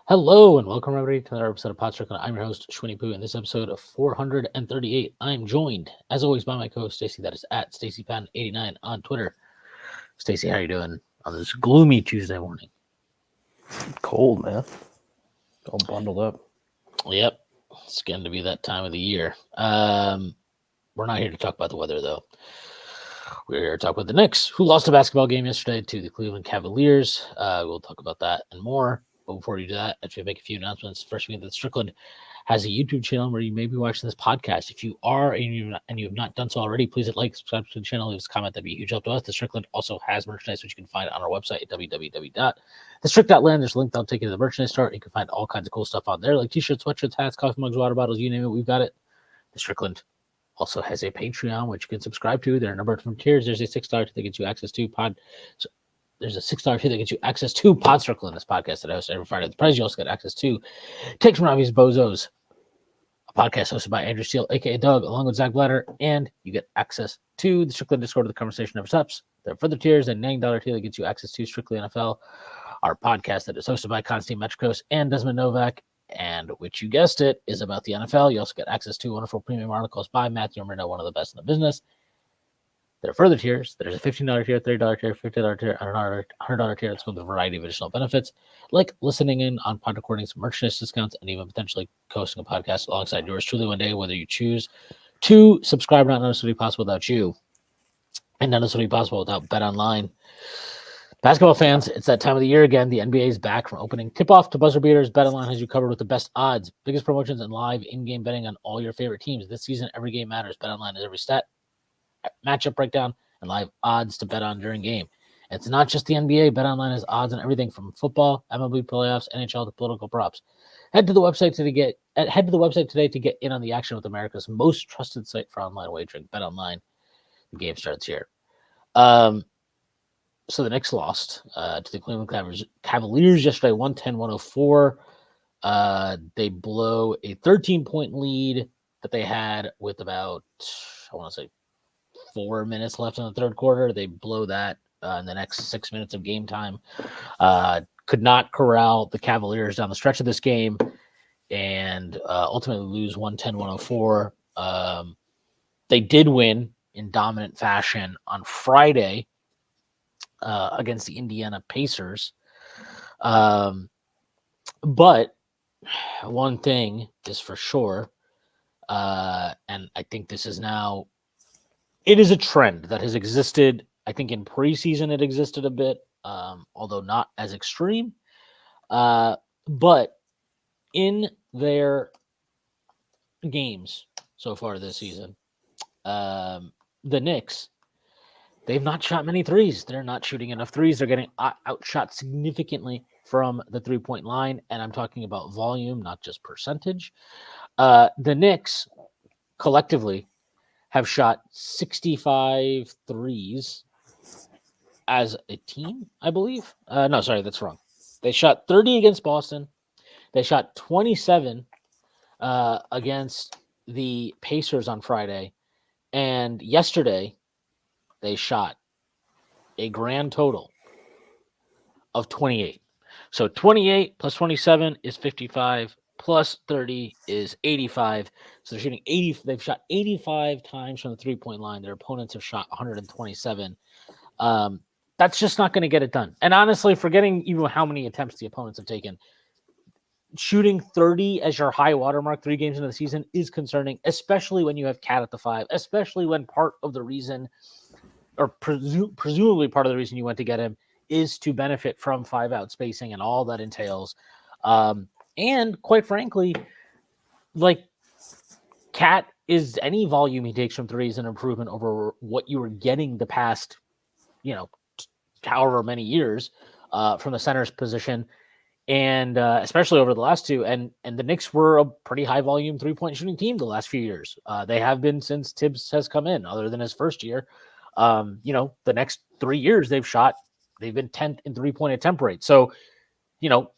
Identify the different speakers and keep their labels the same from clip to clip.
Speaker 1: Hello and welcome everybody to another episode of Pod Strickland. I'm your host, Shwin and this episode of 438. I'm joined, as always, by my co-host Stacy. That is at StacyPan89 on Twitter. Stacy, how you doing on this gloomy Tuesday morning?
Speaker 2: Cold, man. All bundled up.
Speaker 1: Yep, it's getting to be that time of the year. We're not here to talk about the weather, though. We're here to talk about the Knicks, who lost a basketball game yesterday to the Cleveland Cavaliers. We'll talk about that and more. But before we do that, I should make a few announcements. First, that Strickland has a YouTube channel where you may be watching this podcast. If you are and you have not done so already, please hit like, subscribe to the channel, leave us a comment. That'd be a huge help to us. The Strickland also has merchandise, which you can find on our website at www.thestrick.land. There's a link that'll take you to the merchandise store. You can find all kinds of cool stuff on there, like t-shirts, sweatshirts, hats, coffee mugs, water bottles, you name it, we've got it. The Strickland also has a Patreon, which you can subscribe to. There are a number of different tiers. There's a $6 tier that gets you access to There's a $6 tier that gets you access to Pod Strickland, this podcast that I host every Friday at the price. You also get access to Takes from Obvious Bozos, a podcast hosted by Andrew Steele, a.k.a. Doug, along with Zach Blatter, and you get access to the Strickland Discord of the Conversation Never Stops. There are further tiers, and $9 tier that gets you access to Strictly NFL, our podcast that is hosted by Konstantin Metrikos and Desmond Novak, and which, you guessed it, is about the NFL. You also get access to wonderful premium articles by Matthew Marino, one of the best in the business. There are further tiers. There's a $15 tier, $30 tier, $50 tier, and a $100 tier. That's with a variety of additional benefits, like listening in on pod recordings, merchandise discounts, and even potentially hosting a podcast alongside yours truly one day, whether you choose to subscribe or not. None of this would be possible without you, and none of this would be possible without BetOnline. Basketball fans, it's that time of the year again. The NBA is back from opening tip-off to buzzer beaters. BetOnline has you covered with the best odds, biggest promotions, and live in-game betting on all your favorite teams. This season, every game matters. BetOnline is every stat, matchup breakdown, and live odds to bet on during game. And it's not just the NBA. BetOnline has odds on everything from football, MLB playoffs, NHL to political props. Head to the website today to get in on the action with America's most trusted site for online wagering. BetOnline. The game starts here. So the Knicks lost to the Cleveland Cavaliers yesterday, 110-104. They blow a 13-point lead that they had with about, 4 minutes left in the third quarter. They blow that in the next 6 minutes of game time. Could not corral the Cavaliers down the stretch of this game and ultimately lose 110-104. They did win in dominant fashion on Friday against the Indiana Pacers. But one thing is for sure, and I think this is now, it is a trend that has existed. I think in preseason it existed a bit, although not as extreme. But in their games so far this season, the Knicks, they've not shot many threes. They're not shooting enough threes. They're getting outshot significantly from the three-point line, and I'm talking about volume, not just percentage. The Knicks collectively have shot 65 threes as a team, I believe. No, sorry, that's wrong. They shot 30 against Boston. They shot 27 against the Pacers on Friday. And yesterday, they shot a grand total of 28. So 28 plus 27 is 55, plus 30 is 85. So they're shooting 80. They've shot 85 times from the three-point line. Their opponents have shot 127. That's just not going to get it done. And honestly, forgetting even how many attempts the opponents have taken, shooting 30 as your high watermark 3 games into the season is concerning, especially when you have KAT at the 5, especially when part of the reason, or presumably part of the reason you went to get him, is to benefit from 5-out spacing and all that entails. And quite frankly, like, KAT is any volume he takes from threes an improvement over what you were getting the past, however many years from the center's position. And especially over the last 2. And the Knicks were a pretty high volume 3-point shooting team the last few years. They have been since Tibbs has come in, other than his first year. The next 3 years they've been 10th in 3-point attempt rate. So,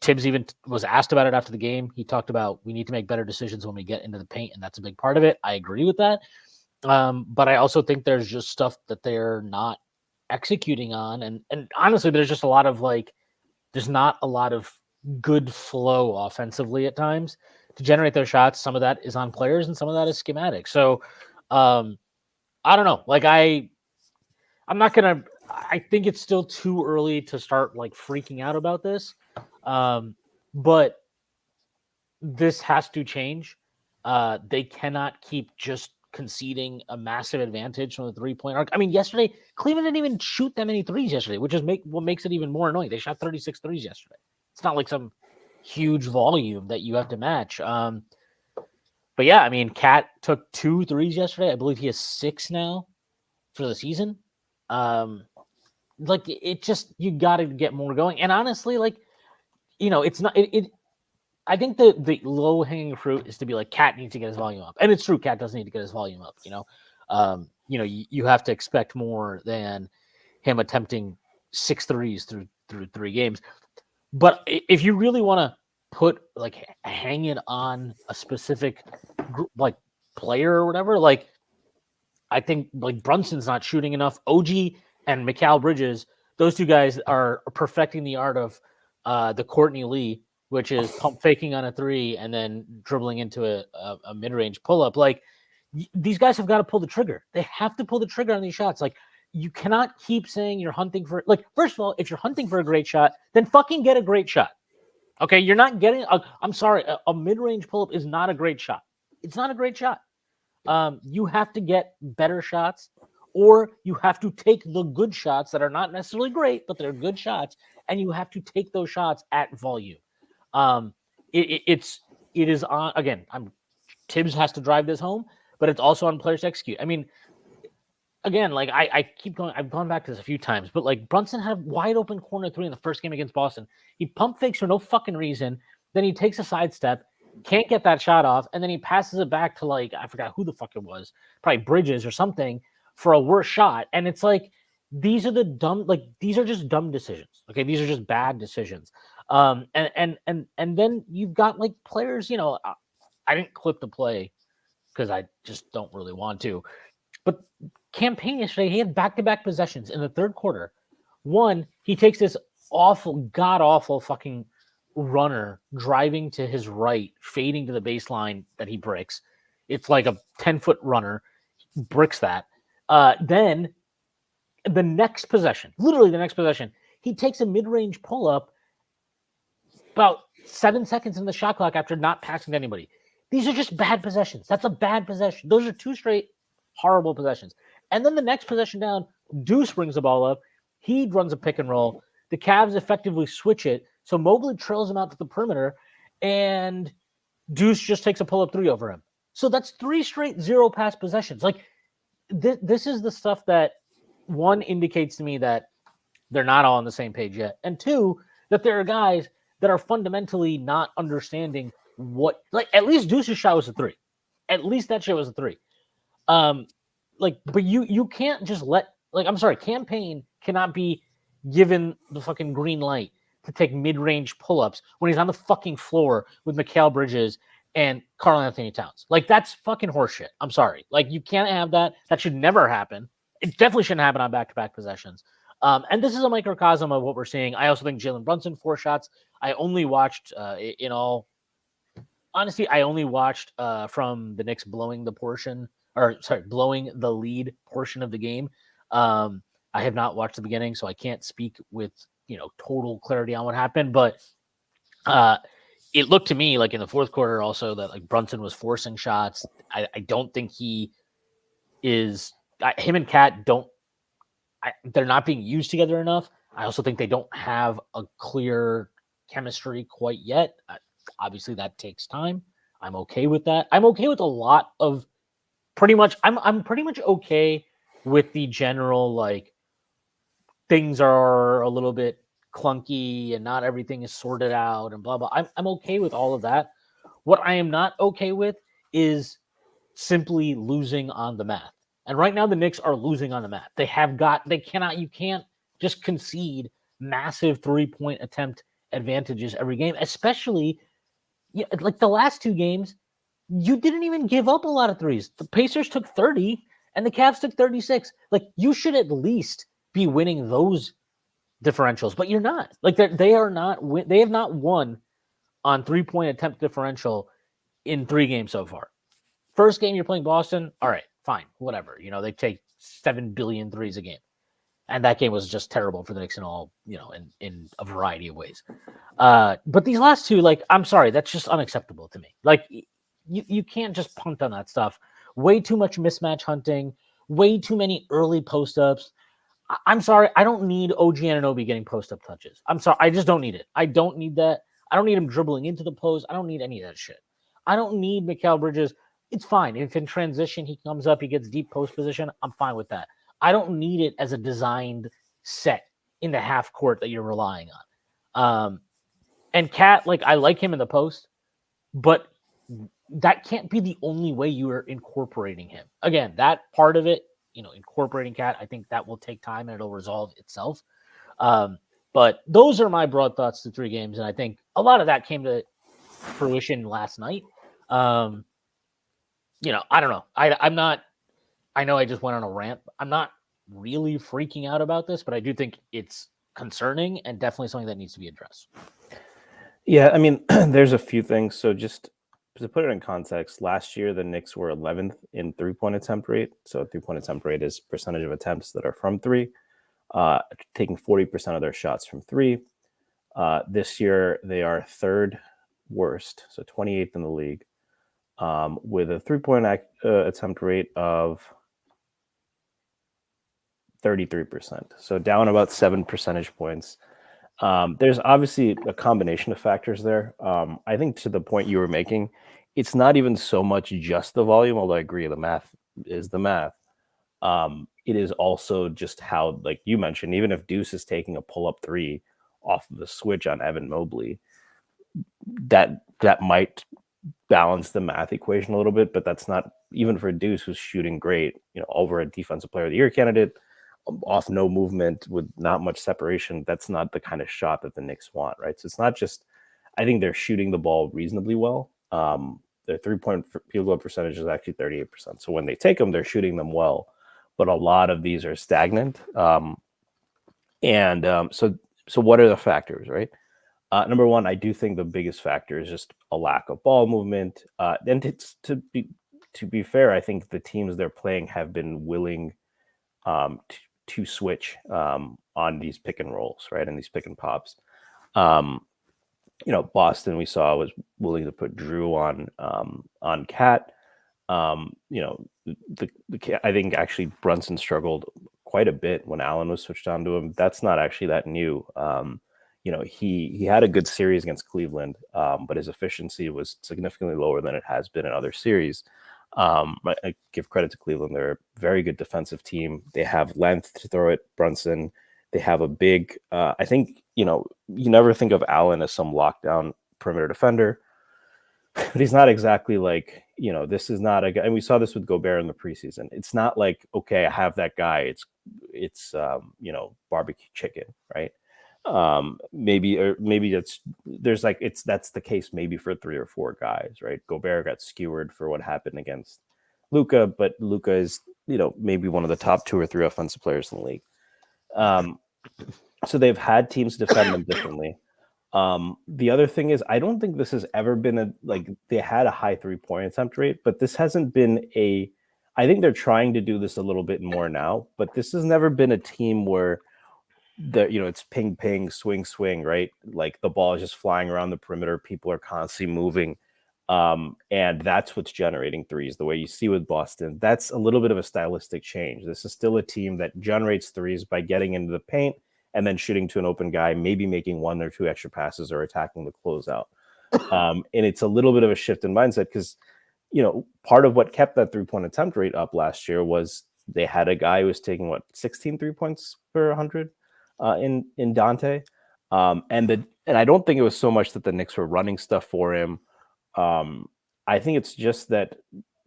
Speaker 1: Tibbs even was asked about it after the game. He talked about, we need to make better decisions when we get into the paint, and that's a big part of it. I agree with that. But I also think there's just stuff that they're not executing on. And honestly, there's just a lot of there's not a lot of good flow offensively at times to generate those shots. Some of that is on players and some of that is schematic. So I don't know. Like I'm not gonna. I think it's still too early to start like freaking out about this, but this has to change. They cannot keep just conceding a massive advantage from the 3-point arc. I mean, yesterday Cleveland didn't even shoot that many threes yesterday, which is what makes it even more annoying. They shot 36 threes yesterday. It's not like some huge volume that you have to match. But yeah, I mean, KAT took 2 threes yesterday. I believe he has 6 now for the season. Like it just you got to get more going. And honestly, like it's not it. I think the low hanging fruit is to be like KAT needs to get his volume up, and it's true. KAT does need to get his volume up. You have to expect more than him attempting 6 threes through 3 games. But if you really want to put like hang it on a specific like player or whatever, like I think like Brunson's not shooting enough. OG and Mikal Bridges, those 2 guys are perfecting the art of the Courtney Lee, which is pump faking on a 3 and then dribbling into a mid-range pull-up. Like these guys have got to pull the trigger. They have to pull the trigger on these shots. Like you cannot keep saying you're hunting for like. First of all, if you're hunting for a great shot, then fucking get a great shot. Okay, you're not getting. I'm sorry, a mid-range pull-up is not a great shot. It's not a great shot. You have to get better shots, or you have to take the good shots that are not necessarily great, but they're good shots, and you have to take those shots at volume. It is on again. Tibbs has to drive this home, but it's also on players to execute. I mean, again, like I keep going. I've gone back to this a few times, but like Brunson had a wide open corner 3 in the first game against Boston. He pump fakes for no fucking reason. Then he takes a sidestep, can't get that shot off, and then he passes it back to like I forgot who the fuck it was, probably Bridges or something for a worse shot. And it's like these are these are just dumb decisions. Okay, these are just bad decisions. And then you've got like players. I didn't clip the play because I just don't really want to. But campaign yesterday, he had back-to-back possessions in the third quarter. One, he takes this god-awful fucking runner driving to his right, fading to the baseline that he bricks. It's like a 10-foot runner, bricks that. Then the next possession, literally the next possession, he takes a mid-range pull-up about 7 seconds in the shot clock after not passing to anybody. These are just bad possessions. That's a bad possession. Those are 2 straight horrible possessions. And then the next possession down, Deuce brings the ball up. He runs a pick and roll. The Cavs effectively switch it. So Mobley trails him out to the perimeter, and Deuce just takes a pull-up 3 over him. So that's 3 straight 0-pass possessions. Like, this is the stuff that, 1, indicates to me that they're not all on the same page yet. And 2, that there are guys that are fundamentally not understanding what – like, at least Deuce's shot was a 3. At least that shit was a 3. But you can't just campaign cannot be given the fucking green light to take mid-range pull-ups when he's on the fucking floor with Mikal Bridges and Karl-Anthony Towns. Like, that's fucking horseshit. I'm sorry. Like, you can't have that. That should never happen. It definitely shouldn't happen on back-to-back possessions. And this is a microcosm of what we're seeing. I also think Jalen Brunson, 4 shots. I only watched honestly, I only watched from the Knicks blowing the lead portion of the game. I have not watched the beginning, so I can't speak with total clarity on what happened. But it looked to me like in the fourth quarter also that like Brunson was forcing shots. I don't think he is. Him and KAT they're not being used together enough. I also think they don't have a clear chemistry quite yet. Obviously, that takes time. I'm okay with that. I'm okay with a lot of pretty much. I'm pretty much okay with the general like things are a little bit clunky and not everything is sorted out and blah blah. I'm okay with all of that. What I am not okay with is simply losing on the math. And right now the Knicks are losing on the math. You can't just concede massive 3-point attempt advantages every game, especially like the last 2 games, you didn't even give up a lot of threes. The Pacers took 30 and the Cavs took 36. Like, you should at least be winning those differentials, but you're not. Like they are not. They have not won on 3-point attempt differential in 3 games so far. First game you're playing Boston, all right, fine, whatever. They take 7 billion threes a game, and that game was just terrible for the Knicks in all, in a variety of ways. But these last 2, like, I'm sorry, that's just unacceptable to me. Like, you can't just punt on that stuff. Way too much mismatch hunting. Way too many early post ups. I'm sorry, I don't need OG Anunoby getting post up touches. I'm sorry, I just don't need it. I don't need that. I don't need him dribbling into the post. I don't need any of that shit. I don't need Mikal Bridges. It's fine. If in transition he comes up, he gets deep post position, I'm fine with that. I don't need it as a designed set in the half court that you're relying on. And KAT, like, I like him in the post, but that can't be the only way you are incorporating him. Again, that part of it, incorporating KAT, I think that will take time and it'll resolve itself. But those are my broad thoughts to 3 games, and I think a lot of that came to fruition last night. I don't know. I'm not. I know I just went on a rant. I'm not really freaking out about this, but I do think it's concerning and definitely something that needs to be addressed.
Speaker 2: Yeah, I mean, there's a few things. So just to put it in context, last year the Knicks were 11th in 3-point attempt rate. So 3-point attempt rate is percentage of attempts that are from 3, taking 40% of their shots from 3. This year they are 3rd worst, so 28th in the league, with a 3-point attempt rate of 33%. So down about 7 percentage points. There's obviously a combination of factors there. I think to the point you were making, it's not even so much just the volume, although I agree the math is the math. It is also just how, like you mentioned, even if Deuce is taking a pull-up 3 off of the switch on Evan Mobley, that might balance the math equation a little bit, but that's not, even for Deuce, who's shooting great, over a defensive player of the year candidate, off no movement with not much separation, that's not the kind of shot that the Knicks want, right? So it's not just, I think they're shooting the ball reasonably well. Their 3-point field goal percentage is actually 38%. So when they take them, they're shooting them well, but a lot of these are stagnant. So what are the factors, right? Number one, I do think the biggest factor is just a lack of ball movement. And to be fair, I think the teams they're playing have been willing to switch on these pick and rolls, right? And these pick and pops. Boston, we saw, was willing to put Drew on KAT. I think actually Brunson struggled quite a bit when Allen was switched on to him. That's not actually that new. He had a good series against Cleveland, but his efficiency was significantly lower than it has been in other series. I give credit to Cleveland. They're a very good defensive team. They have length to throw at Brunson. They have a big, I think, you never think of Allen as some lockdown perimeter defender, but he's not exactly like, this is not a guy. And we saw this with Gobert in the preseason. It's not like, okay, I have that guy. It's barbecue chicken, right? Maybe that's the case maybe for 3 or 4 guys, right? Gobert got skewered for what happened against Luka, but Luka is, maybe one of the top 2 or 3 offensive players in the league. So they've had teams defend them differently. The other thing is, I don't think this has ever been they had a high 3-point attempt rate, but this hasn't been I think they're trying to do this a little bit more now, but this has never been a team where it's ping, ping, swing, swing, right? Like the ball is just flying around the perimeter. People are constantly moving. And that's what's generating threes. The way you see with Boston, that's a little bit of a stylistic change. This is still a team that generates threes by getting into the paint and then shooting to an open guy, maybe making 1 or 2 extra passes or attacking the closeout. And it's a little bit of a shift in mindset because, part of what kept that 3-point attempt rate up last year was they had a guy who was taking 16 3-points per 100 in Dante. And I don't think it was so much that the Knicks were running stuff for him. I think it's just that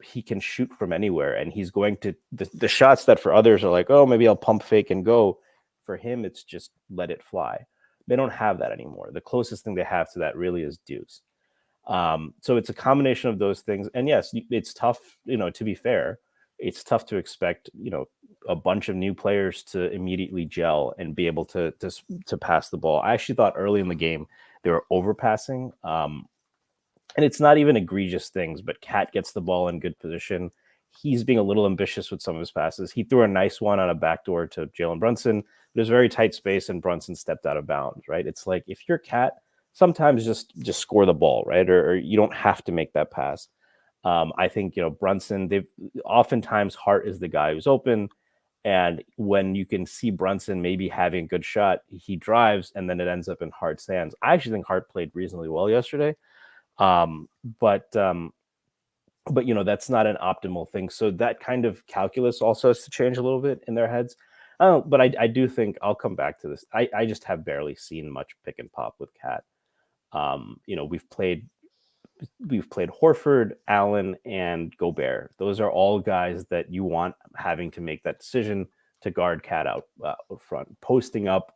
Speaker 2: he can shoot from anywhere, and he's going to the shots that for others are like, oh, maybe I'll pump fake and go. For him, it's just let it fly. They don't have that anymore. The closest thing they have to that really is Deuce. So it's a combination of those things. And yes, it's tough, to be fair, it's tough to expect, a bunch of new players to immediately gel and be able to pass the ball. I actually thought early in the game they were overpassing. And it's not even egregious things, but KAT gets the ball in good position. He's being a little ambitious with some of his passes. He threw a nice one on a backdoor to Jalen Brunson. It was very tight space, and Brunson stepped out of bounds, right? It's like if you're KAT, sometimes just score the ball, right? Or you don't have to make that pass. I think, Brunson, they've oftentimes Hart is the guy who's open. And when you can see Brunson maybe having a good shot, he drives and then it ends up in Hart's hands. I actually think Hart played reasonably well yesterday. But that's not an optimal thing. So that kind of calculus also has to change a little bit in their heads. But I do think I'll come back to this. I just have barely seen much pick and pop with KAT. We've played Horford, Allen, and Gobert. Those are all guys that you want having to make that decision to guard KAT out front. Posting up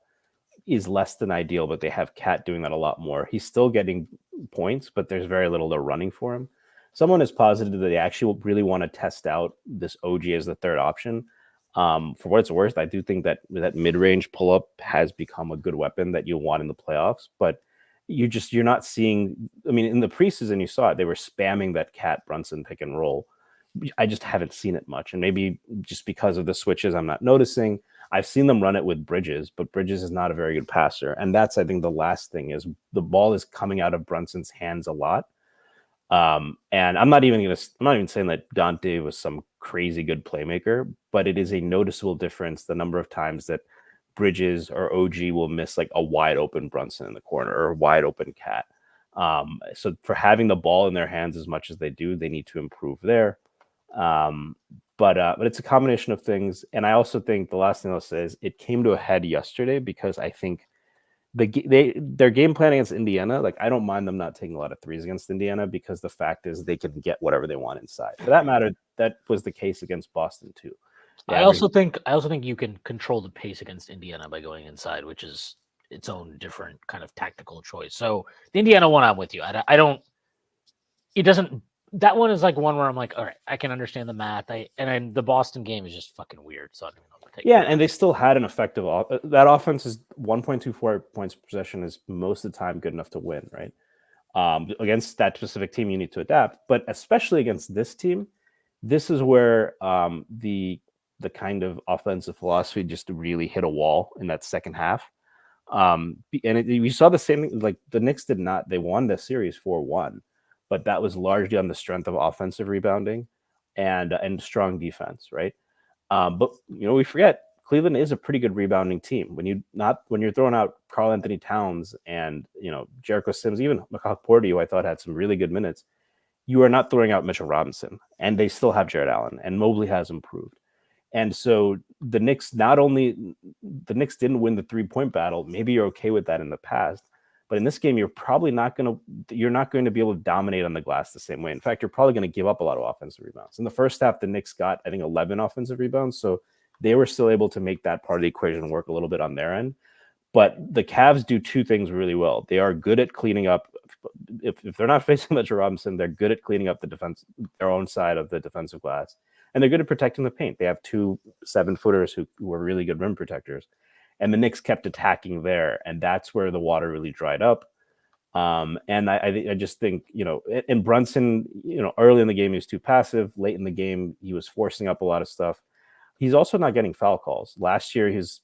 Speaker 2: is less than ideal, but they have KAT doing that a lot more. He's still getting points, but there's very little they're running for him. Someone is positive that they actually really want to test out this OG as the third option. For what it's worth, I do think that mid-range pull-up has become a good weapon that you want in the playoffs, but you're not seeing. I mean, in the preseason, you saw it. They were spamming that KAT Brunson pick and roll. I just haven't seen it much, and maybe just because of the switches, I'm not noticing. I've seen them run it with Bridges, but Bridges is not a very good passer, and that's, I think, the last thing is the ball is coming out of Brunson's hands a lot. And I'm not even saying that Dante was some crazy good playmaker, but it is a noticeable difference the number of times that Bridges or OG will miss like a wide open Brunson in the corner or a wide open KAT. So for having the ball in their hands as much as they do, they need to improve there. But it's a combination of things. And I also think the last thing I'll say is it came to a head yesterday because I think their game plan against Indiana, like I don't mind them not taking a lot of threes against Indiana because the fact is they can get whatever they want inside. For that matter, that was the case against Boston too.
Speaker 1: I also think you can control the pace against Indiana by going inside, which is its own different kind of tactical choice. So the Indiana one, I'm with you. I don't. It doesn't. That one is like one where I'm like, all right, I can understand the math. And the Boston game is just fucking weird. So I don't even know what to take.
Speaker 2: Yeah, and they still had an effective. That offense is 1.24 points per possession is most of the time good enough to win, right? Against that specific team, you need to adapt, but especially against this team, this is where the kind of offensive philosophy just really hit a wall in that second half. We saw the same thing. Like the Knicks did not; they won the series 4-1, but that was largely on the strength of offensive rebounding and strong defense, right? But we forget Cleveland is a pretty good rebounding team. When you're throwing out Karl Anthony Towns and Jericho Sims, even Hukporti, who I thought had some really good minutes, you are not throwing out Mitchell Robinson, and they still have Jared Allen, and Mobley has improved. And so the Knicks didn't win the 3-point battle. Maybe you're okay with that in the past, but in this game, you're not going to be able to dominate on the glass the same way. In fact, you're probably going to give up a lot of offensive rebounds. In the first half, the Knicks got, I think, 11 offensive rebounds. So they were still able to make that part of the equation work a little bit on their end. But the Cavs do two things really well. They are good at cleaning up. If they're not facing Mitchell Robinson, they're good at cleaning up the defense, their own side of the defensive glass. And they're good at protecting the paint. They have 2 7-footers who are really good rim protectors. And the Knicks kept attacking there. And that's where the water really dried up. And I just think, and Brunson, early in the game, he was too passive. Late in the game, he was forcing up a lot of stuff. He's also not getting foul calls. Last year, his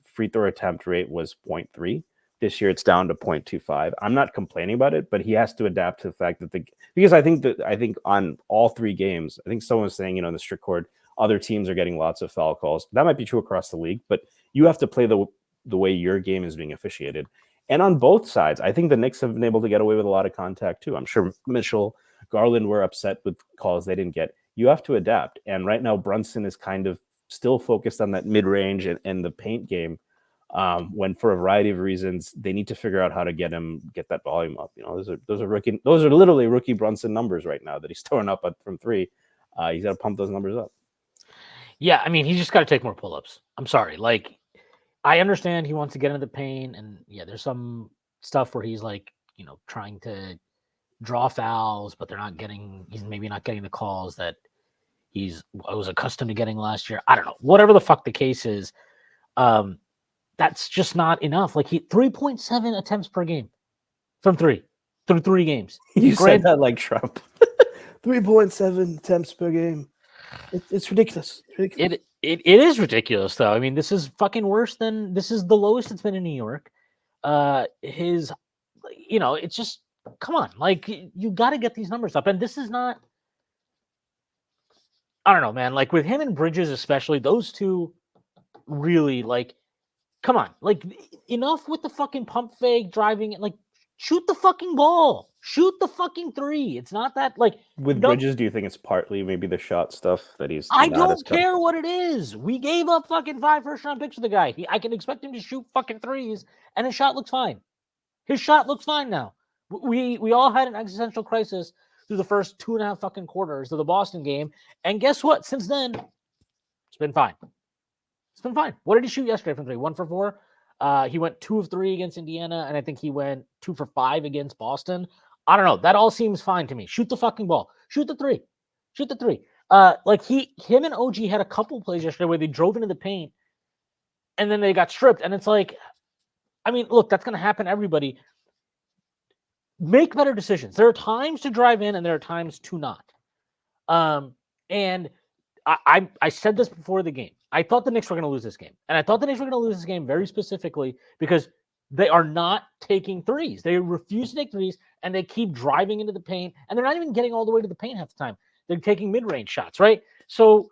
Speaker 2: free throw attempt rate was 0.3. This year, it's down to 0.25. I'm not complaining about it, but he has to adapt to the fact that because I think on all 3 games, I think someone was saying, in the strict court, other teams are getting lots of foul calls. That might be true across the league, but you have to play the way your game is being officiated. And on both sides, I think the Knicks have been able to get away with a lot of contact too. I'm sure Mitchell, Garland were upset with calls they didn't get. You have to adapt. And right now, Brunson is kind of still focused on that mid-range and the paint game. When for a variety of reasons, they need to figure out how to get that volume up. Those are literally rookie Brunson numbers right now that he's throwing up from 3. He's got to pump those numbers up.
Speaker 1: Yeah, I mean, he just got to take more pull-ups. I'm sorry. Like, I understand he wants to get into the paint, and yeah, there's some stuff where he's like, trying to draw fouls, but he's maybe not getting the calls that I was accustomed to getting last year. I don't know. Whatever the fuck the case is, that's just not enough. Like 3.7 attempts per game from three through 3 games.
Speaker 2: You said that like Trump. 3.7 attempts per game. It's ridiculous.
Speaker 1: It is ridiculous, though. I mean, this is fucking worse than this is the lowest it's been in New York. It's just come on, like you got to get these numbers up, and this is not. I don't know, man. Like with him and Bridges, especially those two, really like. Come on, like enough with the fucking pump fake driving. Like shoot the fucking ball, shoot the fucking 3. It's not that like
Speaker 2: with Bridges. Do you think it's partly maybe the shot stuff that he's?
Speaker 1: I don't care what it is. We gave up fucking 5 first-round picks for the guy. I can expect him to shoot fucking 3s, and his shot looks fine. His shot looks fine now. We all had an existential crisis through the first 2.5 fucking quarters of the Boston game, and guess what? Since then, it's been fine. It's been fine. What did he shoot yesterday from 3? 1 for 4. He went 2 of 3 against Indiana, and I think he went 2 for 5 against Boston. I don't know. That all seems fine to me. Shoot the fucking ball. Shoot the 3. Shoot the 3. Like him and OG had a couple plays yesterday where they drove into the paint, and then they got stripped. And it's like, I mean, look, that's going to happen to everybody. Make better decisions. There are times to drive in, and there are times to not. And I said this before the game. I thought the Knicks were going to lose this game. And I thought the Knicks were going to lose this game very specifically because they are not taking 3s. They refuse to take 3s, and they keep driving into the paint, and they're not even getting all the way to the paint half the time. They're taking mid-range shots, right? So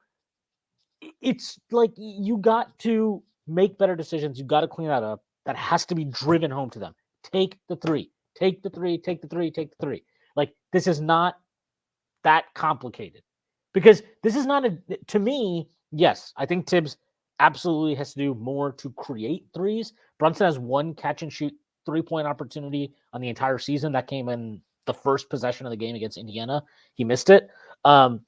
Speaker 1: it's like you got to make better decisions. You got to clean that up. That has to be driven home to them. Take the 3. Take the 3. Take the 3. Take the 3. Like, this is not that complicated. Because this is not to me, yes, I think Tibbs absolutely has to do more to create 3s. Brunson has 1 catch and shoot 3-point opportunity on the entire season. That came in the first possession of the game against Indiana. He missed it. And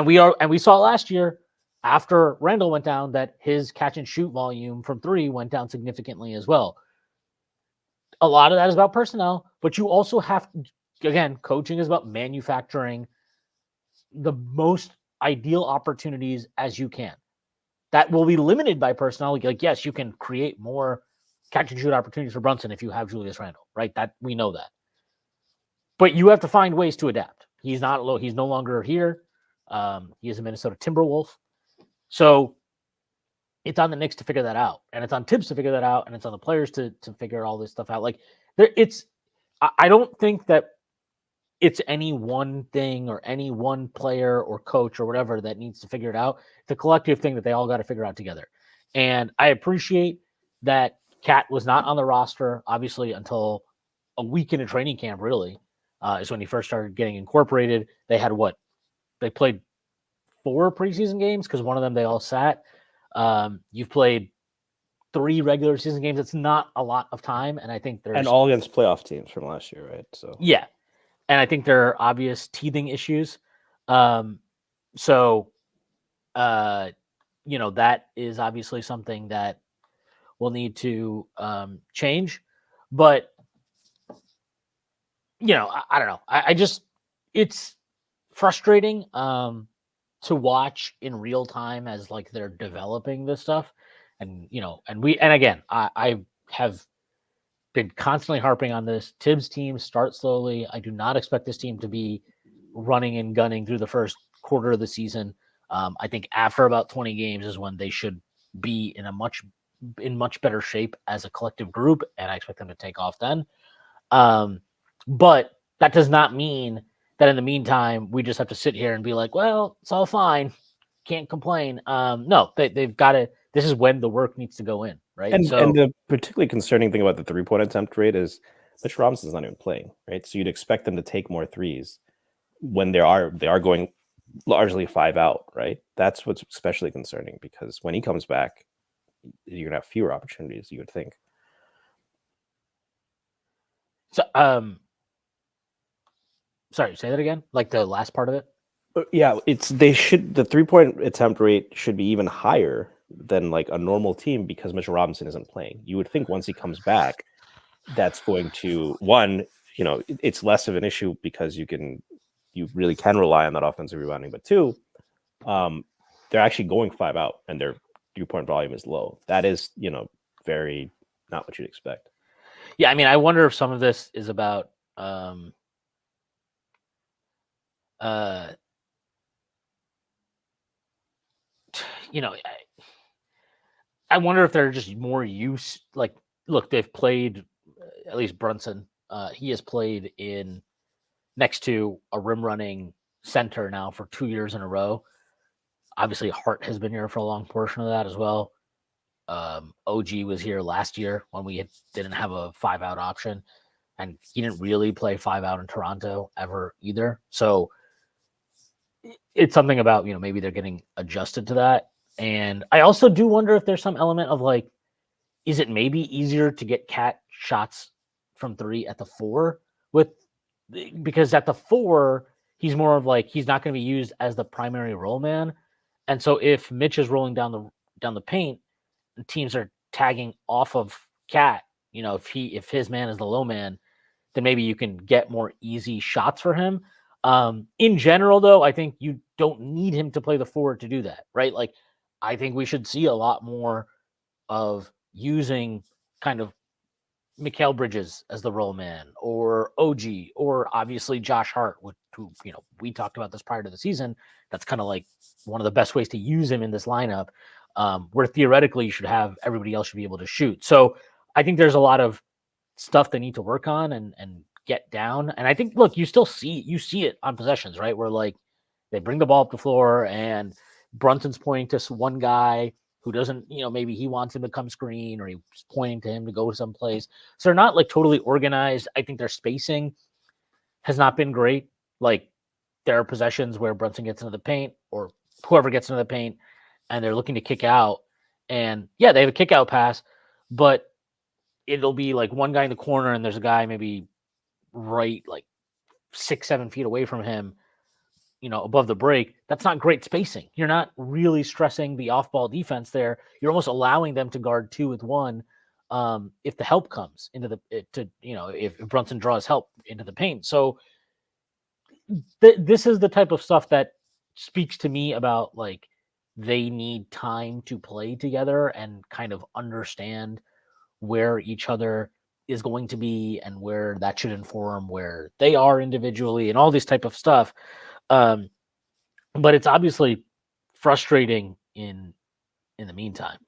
Speaker 1: we saw last year after Randall went down that his catch and shoot volume from 3 went down significantly as well. A lot of that is about personnel, but you also have, again, coaching is about manufacturing the most ideal opportunities as you can. That will be limited by personnel. Like, yes, you can create more catch and shoot opportunities for Brunson if you have Julius Randle, right? That we know that. But you have to find ways to adapt. He's not low. He's no longer here. He is a Minnesota Timberwolf. So it's on the Knicks to figure that out. And it's on Tibbs to figure that out. And it's on the players to figure all this stuff out. Like I don't think that it's any one thing or any one player or coach or whatever that needs to figure it out. It's a collective thing that they all got to figure out together. And I appreciate that KAT was not on the roster, obviously, until a week into training camp, really, is when he first started getting incorporated. They had they played 4 preseason games because one of them they all sat. You've played 3 regular season games. It's not a lot of time. And I think
Speaker 2: and all against playoff teams from last year, right? So
Speaker 1: yeah. And I think there are obvious teething issues. That is obviously something that will need to change. But, I don't know. I just, it's frustrating to watch in real time as like they're developing this stuff. And, again, I have been constantly harping on this. Tibbs team start slowly. I do not expect this team to be running and gunning through the first quarter of the season. I think after about 20 games is when they should be in much better shape as a collective group, and I expect them to take off then. But that does not mean that in the meantime we just have to sit here and be like, well, it's all fine, can't complain. No, they've got to. This is when the work needs to go in, right?
Speaker 2: And the particularly concerning thing about the 3-point attempt rate is Mitch Robinson's not even playing, right? So you'd expect them to take more 3s when they are going largely 5 out, right? That's what's especially concerning because when he comes back, you're gonna have fewer opportunities, you would think.
Speaker 1: So, sorry, say that again. Like the last part of it.
Speaker 2: Yeah, the 3-point attempt rate should be even higher than like a normal team because Mitchell Robinson isn't playing. You would think once he comes back, that's going to it's less of an issue because you really can rely on that offensive rebounding. But 2, they're actually going 5 out, and their 3-point volume is low. That is, very not what you'd expect.
Speaker 1: Yeah, I mean, I wonder if some of this is about I wonder if they're just more used. Like, look, they've played at least Brunson. He has played in next to a rim running center now for 2 years in a row. Obviously, Hart has been here for a long portion of that as well. OG was here last year when we didn't have a 5 out option, and he didn't really play 5 out in Toronto ever either. So it's something about, maybe they're getting adjusted to that. And I also do wonder if there's some element of like, is it maybe easier to get KAT shots from 3 at the 4 because at the 4 he's more of like, he's not going to be used as the primary role man. And so if Mitch is rolling down the paint and teams are tagging off of KAT, if his man is the low man, then maybe you can get more easy shots for him. In general, though, I think you don't need him to play the 4 to do that, right? Like, I think we should see a lot more of using kind of Mikal Bridges as the role man, or OG, or obviously Josh Hart, who we talked about this prior to the season. That's kind of like one of the best ways to use him in this lineup, where theoretically you should have everybody else should be able to shoot. So I think there's a lot of stuff they need to work on and get down. And I think, look, you see it on possessions, right? Where like they bring the ball up the floor and Brunson's pointing to one guy who doesn't, maybe he wants him to come screen, or he's pointing to him to go someplace. So they're not like totally organized. I think their spacing has not been great. Like, there are possessions where Brunson gets into the paint, or whoever gets into the paint, and they're looking to kick out. And yeah, they have a kick out pass, but it'll be like one guy in the corner and there's a guy maybe right like 6-7 feet away from him, above the break. That's not great spacing. You're not really stressing the off-ball defense there. You're almost allowing them to guard 2 with 1. If the help comes into if Brunson draws help into the paint. So this is the type of stuff that speaks to me about like they need time to play together and kind of understand where each other is going to be and where that should inform where they are individually and all this type of stuff. But it's obviously frustrating in the meantime.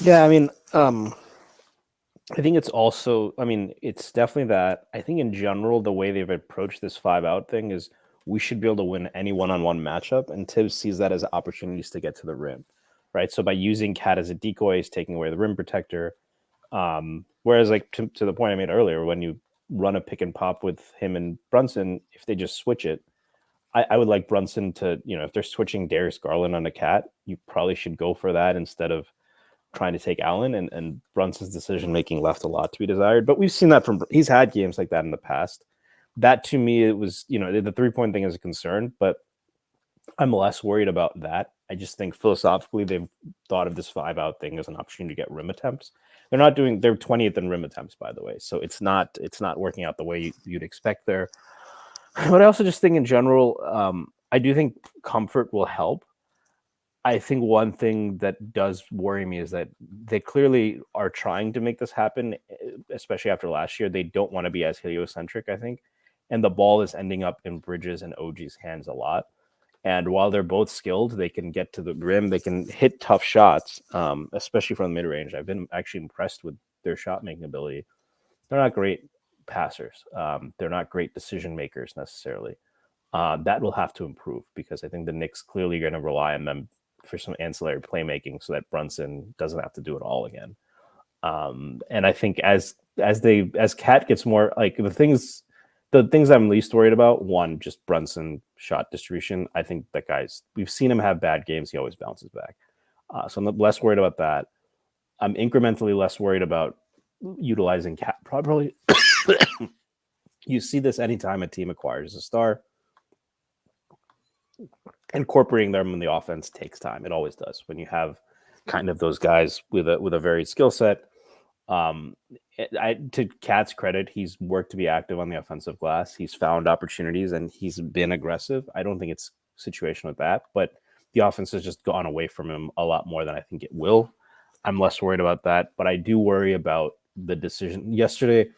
Speaker 2: Yeah, I mean, I think it's also, it's definitely that. I think in general, the way they've approached this 5 out thing is we should be able to win any one-on-one matchup, and Tibbs sees that as opportunities to get to the rim, right? So by using KAT as a decoy, he's taking away the rim protector. Whereas, like, to the point I made earlier, when you run a pick and pop with him and Brunson, if they just switch it, I would like Brunson to, if they're switching Darius Garland on a KAT, you probably should go for that instead of trying to take Allen, and Brunson's decision making left a lot to be desired. But we've seen that he's had games like that in the past. That, to me, it was, the 3-point thing is a concern, but I'm less worried about that. I just think philosophically they've thought of this 5 out thing as an opportunity to get rim attempts. They're 20th in rim attempts, by the way. So it's not working out the way you'd expect there. But I also just think in general, I do think comfort will help. I think one thing that does worry me is that they clearly are trying to make this happen, especially after last year. They don't want to be as heliocentric, I think. And the ball is ending up in Bridges and OG's hands a lot. And while they're both skilled, they can get to the rim. They can hit tough shots, especially from the mid-range. I've been actually impressed with their shot-making ability. They're not great passers. They're not great decision makers necessarily. That will have to improve because I think the Knicks clearly are going to rely on them for some ancillary playmaking so that Brunson doesn't have to do it all again. And I think as KAT gets more, like, the things I'm least worried about, one, just Brunson shot distribution. I think that we've seen him have bad games. He always bounces back. So I'm less worried about that. I'm incrementally less worried about utilizing KAT properly. You see this anytime a team acquires a star. Incorporating them in the offense takes time. It always does when you have kind of those guys with a varied skill set. To KAT's credit, he's worked to be active on the offensive glass. He's found opportunities and he's been aggressive. I don't think it's situation with that, but the offense has just gone away from him a lot more than I think it will. I'm less worried about that, but I do worry about the decision yesterday.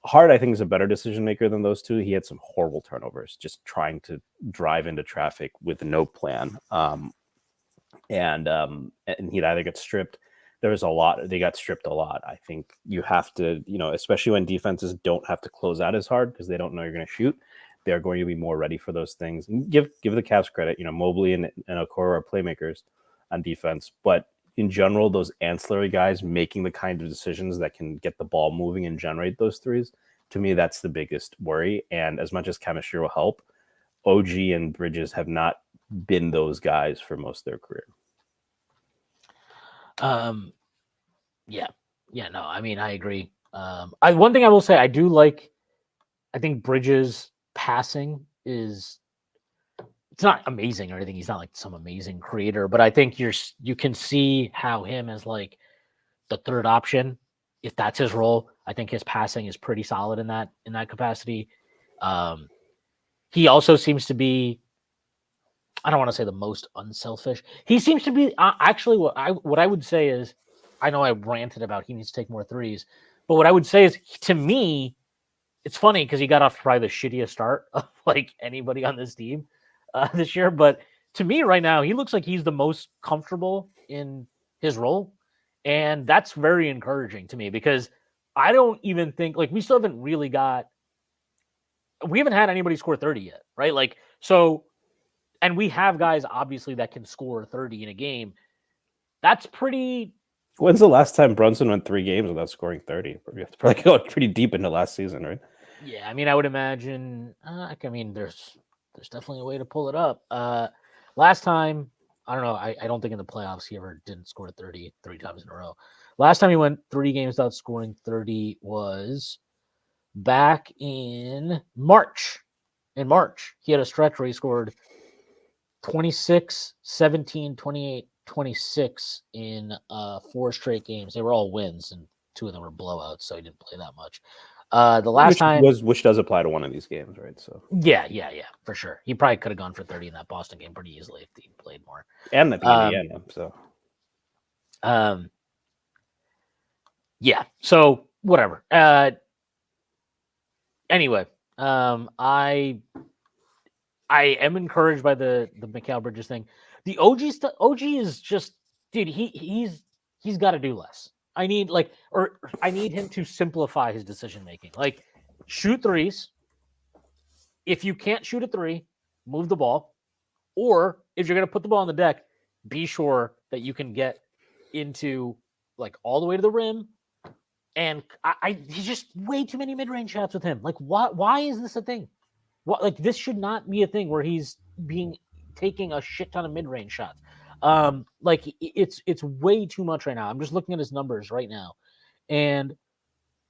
Speaker 2: Hart, I think, is a better decision maker than those two. He had some horrible turnovers, just trying to drive into traffic with no plan. And he'd either get stripped. There was a lot. They got stripped a lot. I think you have to, especially when defenses don't have to close out as hard because they don't know you're going to shoot. They're going to be more ready for those things. And give the Cavs credit. Mobley and Okoro are playmakers on defense, but in general, those ancillary guys making the kind of decisions that can get the ball moving and generate those threes, to me, that's the biggest worry. And as much as chemistry will help, OG and Bridges have not been those guys for most of their career.
Speaker 1: No, I mean, I agree. One thing I will say, I think Bridges passing it's not amazing or anything. He's not like some amazing creator, but I think you can see how him as like the third option, if that's his role, I think his passing is pretty solid in that capacity. He also seems to be, I don't want to say the most unselfish. He seems to be actually what I would say is, I know I ranted about he needs to take more threes, but what I would say is, to me, it's funny because he got off probably the shittiest start of like anybody on this team this year. But to me right now, he looks like he's the most comfortable in his role. And that's very encouraging to me because I don't even think we still haven't really we haven't had anybody score 30 yet. Right. And we have guys obviously that can score 30 in a game. That's pretty.
Speaker 2: When's the last time Brunson went 3 games without scoring 30? We have to probably go pretty deep into last season, right?
Speaker 1: Yeah, I mean, I would imagine. There's definitely a way to pull it up. Last time, I don't know. I don't think in the playoffs he ever didn't score 30 3 times in a row. Last time he went 3 games without scoring 30 was back in March. In March, he had a stretch where he scored 26, 17, 28, 26 in 4 straight games. They were all wins, and 2 of them were blowouts, so he didn't play that much. The last time,
Speaker 2: which does apply to one of these games, right? So
Speaker 1: yeah, for sure. He probably could have gone for 30 in that Boston game pretty easily if he played more.
Speaker 2: And at the Indiana, so
Speaker 1: yeah. So whatever. Anyway, I am encouraged by the Mikal Bridges thing. The OG stuff. OG is just, dude. He's got to do less. I need him to simplify his decision making. Like, shoot threes. If you can't shoot a 3, move the ball. Or if you're gonna put the ball on the deck, be sure that you can get into all the way to the rim. And he's just way too many mid-range shots with him. Why is this a thing? This should not be a thing where he's taking a shit ton of mid-range shots. It's way too much right now. I'm just looking at his numbers right now. And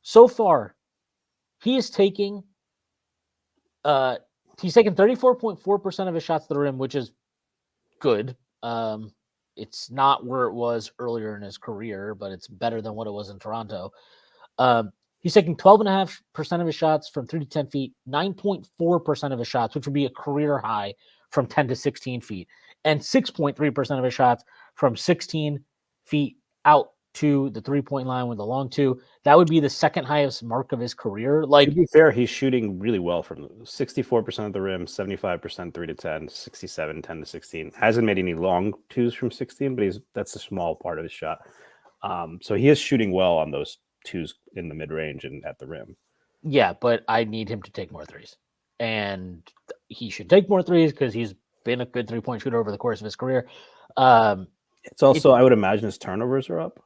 Speaker 1: so far, he is taking 34.4% of his shots to the rim, which is good. It's not where it was earlier in his career, but it's better than what it was in Toronto. He's taking 12.5% of his shots from 3 to 10 feet, 9.4% of his shots, which would be a career high, from 10 to 16 feet, and 6.3% of his shots from 16 feet out to the 3-point line with a long 2. That would be the second highest mark of his career.
Speaker 2: To be fair, he's shooting really well from 64% of the rim, 75% 3 to 10, 67 10 to 16. Hasn't made any long 2s from 16, but that's a small part of his shot. So he is shooting well on those 2s in the mid range and at the rim.
Speaker 1: Yeah, but I need him to take more 3s, and he should take more 3s because he's been a good 3-point shooter over the course of his career.
Speaker 2: It's also, I would imagine, his turnovers are up.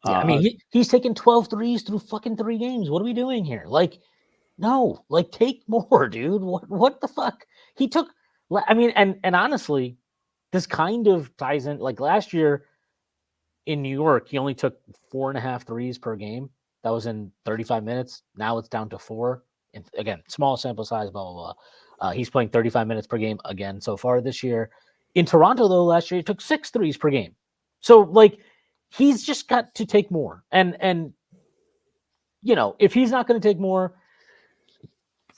Speaker 1: Yeah, I mean, he's taken 12 threes through fucking 3 games. What are we doing here? No, take more, dude. What the fuck? He took, I mean, and honestly, this kind of ties in, last year in New York, he only took 4.5 threes per game. That was in 35 minutes. Now it's down to 4. And again, small sample size, blah, blah, blah. He's playing 35 minutes per game again so far this year. In Toronto, though, last year, he took 6 threes per game. So, he's just got to take more. And if he's not going to take more,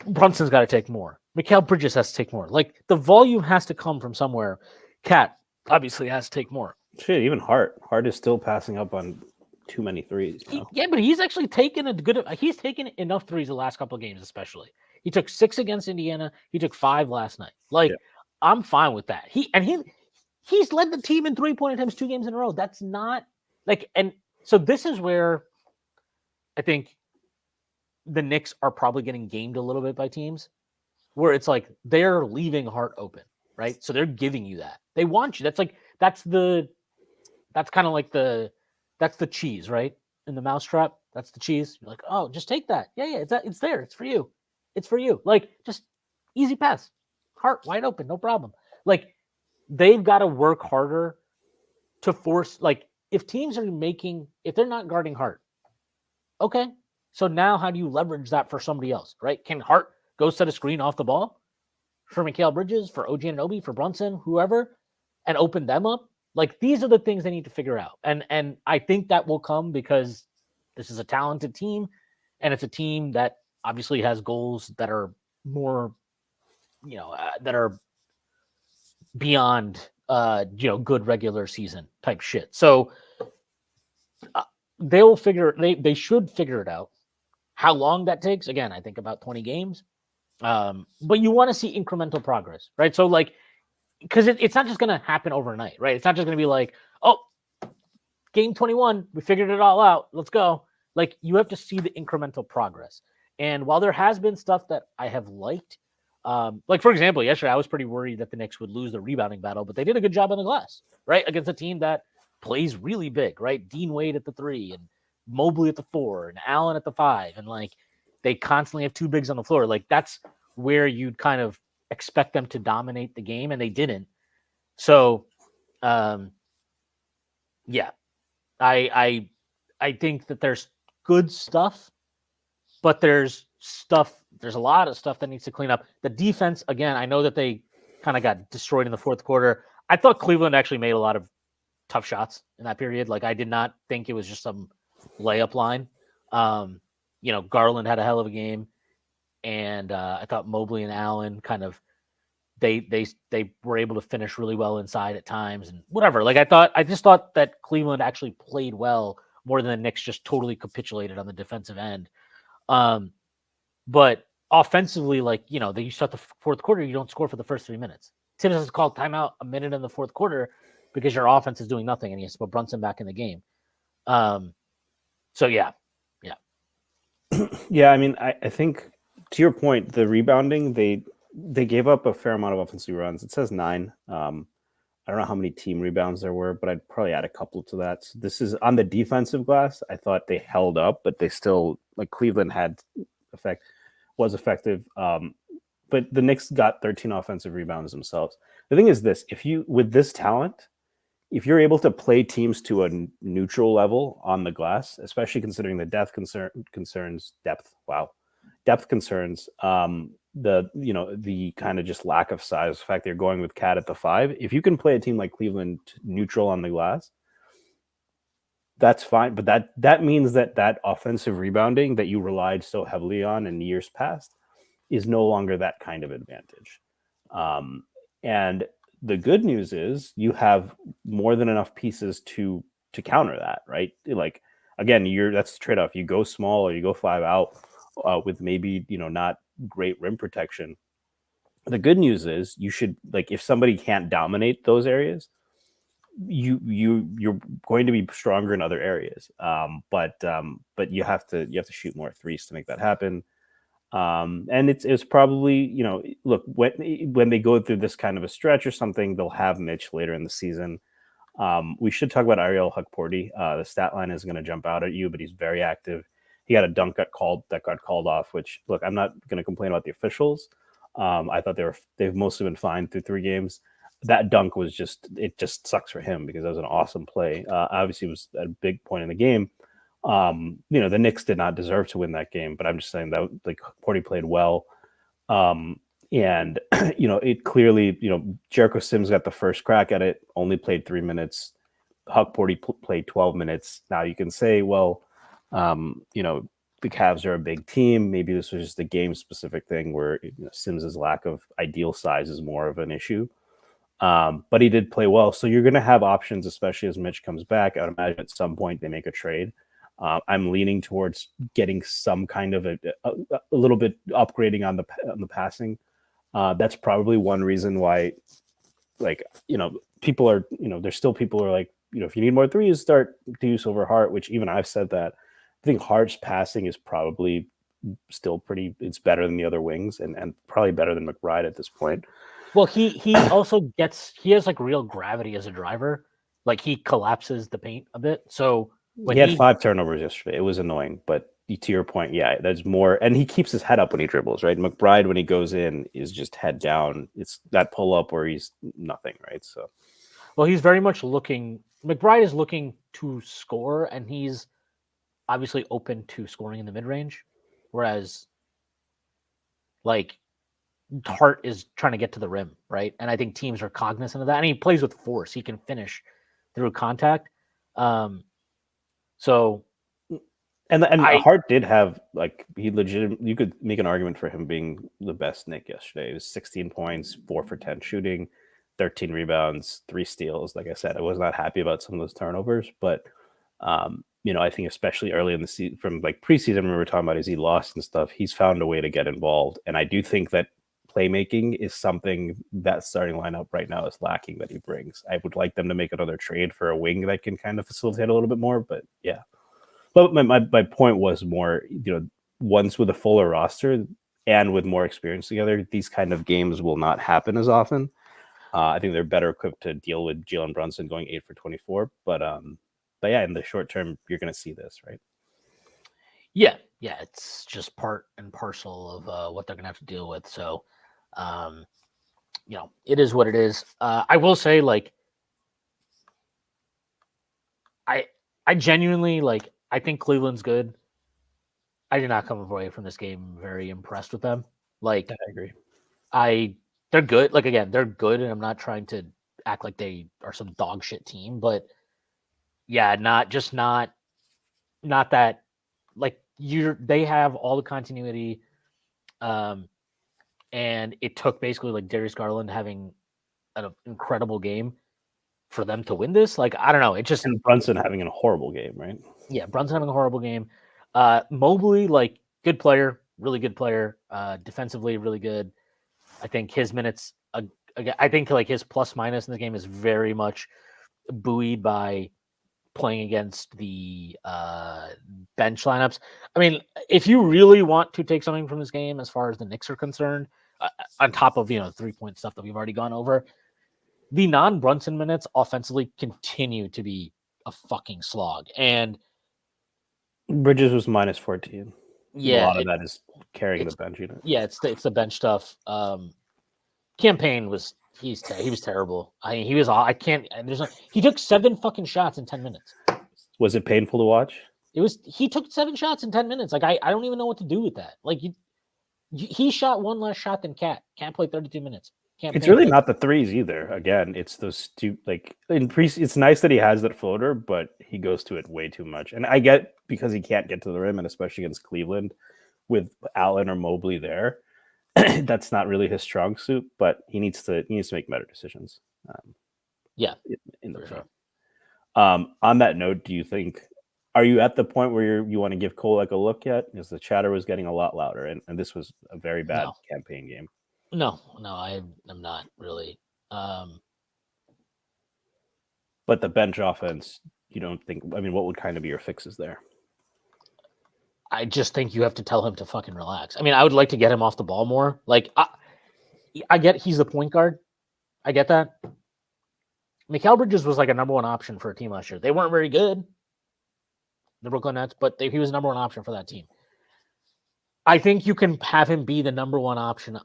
Speaker 1: Brunson's got to take more. Mikal Bridges has to take more. Like the volume has to come from somewhere. KAT obviously has to take more.
Speaker 2: Shit, even Hart. Hart is still passing up on too many threes.
Speaker 1: Yeah, but he's actually taken he's taken enough threes the last couple of games, especially. He took 6 against Indiana. He took 5 last night. Like, I'm fine with that. He's led the team in 3-point attempts 2 games in a row. That's not like, and so this is where I think the Knicks are probably getting gamed a little bit by teams where it's like they're leaving Hart open, right? So they're giving you that. They want you. That's kind of like that's the cheese, right? In the mousetrap, that's the cheese. You're like, oh, just take that. Yeah, it's there. It's for you. It's for you. Like, just easy pass. Hart wide open, no problem. Like, they've got to work harder to force, like, if they're not guarding Hart, okay. So now how do you leverage that for somebody else, right? Can Hart go set a screen off the ball for Mikal Bridges, for OG Anunoby, for Brunson, whoever, and open them up? Like, these are the things they need to figure out. And I think that will come because this is a talented team, and it's a team that obviously has goals that are more, that are beyond, good regular season type shit. So they should figure it out. How long that takes, again, I think about 20 games. But you want to see incremental progress, right? So, like, because it's not just going to happen overnight, right? It's not just going to be like, oh, game 21, we figured it all out. Let's go. Like, you have to see the incremental progress. And while there has been stuff that I have liked, like, for example, yesterday I was pretty worried that the Knicks would lose the rebounding battle, but they did a good job on the glass, right? Against a team that plays really big, right? Dean Wade at the 3 and Mobley at the 4 and Allen at the 5. And, like, they constantly have 2 bigs on the floor. Like, that's where you'd kind of expect them to dominate the game, and they didn't. So, yeah, I think that there's good stuff, but there's a lot of stuff that needs to clean up. The defense, again, I know that they kind of got destroyed in the fourth quarter. I thought Cleveland actually made a lot of tough shots in that period. Like, I did not think it was just some layup line. Garland had a hell of a game, and I thought Mobley and Allen kind of they were able to finish really well inside at times and whatever. Like, I just thought that Cleveland actually played well more than the Knicks just totally capitulated on the defensive end. But offensively, like, you start the fourth quarter, you don't score for the first 3 minutes. Tibbs has called timeout a minute in the fourth quarter because your offense is doing nothing, and he has to put Brunson back in the game. So yeah.
Speaker 2: Yeah, I mean, I think to your point, the rebounding, they gave up a fair amount of offensive runs. It says 9. I don't know how many team rebounds there were, but I'd probably add a couple to that. So this is on the defensive glass. I thought they held up, but they still, like, Cleveland was effective. But the Knicks got 13 offensive rebounds themselves. The thing is this: with this talent, if you're able to play teams to a neutral level on the glass, especially considering the depth concerns, the kind of just lack of size, the fact they're going with KAT at the 5, if you can play a team like Cleveland neutral on the glass, that's fine. But that means that offensive rebounding that you relied so heavily on in years past is no longer that kind of advantage. And the good news is you have more than enough pieces to counter that, right? Like, again, that's the trade-off. You go small or you go 5 out with maybe, not great rim protection. The good news is you should, like, if somebody can't dominate those areas, you're going to be stronger in other areas. But you have to shoot more threes to make that happen. And it's probably, look, when they go through this kind of a stretch or something, they'll have Mitch later in the season. We should talk about Ariel Hukporti. The stat line is going to jump out at you, but he's very active. He had a dunk that got called off, which, look, I'm not going to complain about the officials. I thought they've mostly been fine through 3 games. That dunk was it just sucks for him because that was an awesome play. Obviously, it was a big point in the game. The Knicks did not deserve to win that game, but I'm just saying that, like, Porty played well. And, it clearly, Jericho Sims got the first crack at it, only played 3 minutes. Hukporti played 12 minutes. Now you can say, well, the Cavs are a big team. Maybe this was just a game specific thing where Sims's lack of ideal size is more of an issue. But he did play well. So you're going to have options, especially as Mitch comes back. I would imagine at some point they make a trade. I'm leaning towards getting some kind of a little bit upgrading on the passing. That's probably one reason why, like, people are, there's still people who are like, if you need more threes, start Deuce over Hart, which even I've said that. I think Hart's passing is probably still it's better than the other wings and probably better than McBride at this point.
Speaker 1: Well, he also he has like real gravity as a driver. Like he collapses the paint a bit. So when
Speaker 2: he had 5 turnovers yesterday, it was annoying. But to your point, yeah, there's more, and he keeps his head up when he dribbles, right? McBride, when he goes in, is just head down. It's that pull up where he's nothing, right? So,
Speaker 1: well, he's very much looking. McBride is looking to score, and he's obviously open to scoring in the mid range, whereas like Hart is trying to get to the rim, right? And I think teams are cognizant of that. And he plays with force; he can finish through contact. So,
Speaker 2: and Hart did have he legit. You could make an argument for him being the best Knick yesterday. It was 16 points, 4 for 10 shooting, 13 rebounds, 3 steals. Like I said, I was not happy about some of those turnovers, but I think especially early in the season, from like preseason, we were talking about, is he lost and stuff. He's found a way to get involved, and I do think that playmaking is something that starting lineup right now is lacking that he brings. I would like them to make another trade for a wing that can kind of facilitate a little bit more, but yeah. But my point was more, once with a fuller roster and with more experience together, these kind of games will not happen as often. I think they're better equipped to deal with Jalen Brunson going 8 for 24. But yeah, in the short term, you're going to see this, right?
Speaker 1: Yeah, it's just part and parcel of what they're going to have to deal with. So, it is what it is. I will say, like, I genuinely, like, I think Cleveland's good. I did not come away from this game very impressed with them. Like,
Speaker 2: I agree.
Speaker 1: They're good. Like, again, they're good, and I'm not trying to act like they are some dog shit team, but yeah, not that. Like, they have all the continuity, and it took basically like Darius Garland having an incredible game for them to win this. Like, I don't know. It just,
Speaker 2: and Brunson having a horrible game, right?
Speaker 1: Yeah, Brunson having a horrible game. Mobley, like, good player, really good player. Defensively, really good. I think his minutes, I think like his plus minus in the game is very much buoyed by playing against the bench lineups. I mean, if you really want to take something from this game as far as the Knicks are concerned, on top of 3-point stuff that we've already gone over, the non-Brunson minutes offensively continue to be a fucking slog. And
Speaker 2: Bridges was minus 14.
Speaker 1: Yeah,
Speaker 2: a lot of that is carrying the bench unit.
Speaker 1: Yeah, it's the bench stuff. Campaign was he was terrible. I mean, he was all I can't. He took 7 fucking shots in 10 minutes.
Speaker 2: Was it painful to watch?
Speaker 1: He took 7 shots in 10 minutes. Like, I don't even know what to do with that. Like, he shot one less shot than KAT. KAT played 32 minutes.
Speaker 2: It's really not the threes either. Again, it's those it's nice that he has that floater, but he goes to it way too much. And I get, because he can't get to the rim, and especially against Cleveland with Allen or Mobley there, that's not really his strong suit. But he needs to make better decisions. In the
Speaker 1: sure.
Speaker 2: On that note, do you think, are you at the point where you want to give Kolek a look yet? Because the chatter was getting a lot louder, and this was a very bad campaign game.
Speaker 1: No, I am not really.
Speaker 2: But the bench offense, you don't think? I mean, what would kind of be your fixes there?
Speaker 1: I just think you have to tell him to fucking relax. I mean, I would like to get him off the ball more. Like, I get he's the point guard. I get that. Mikal Bridges was like a number 1 option for a team last year. They weren't very good, the Brooklyn Nets, but he was number 1 option for that team. I think you can have him be the number 1 option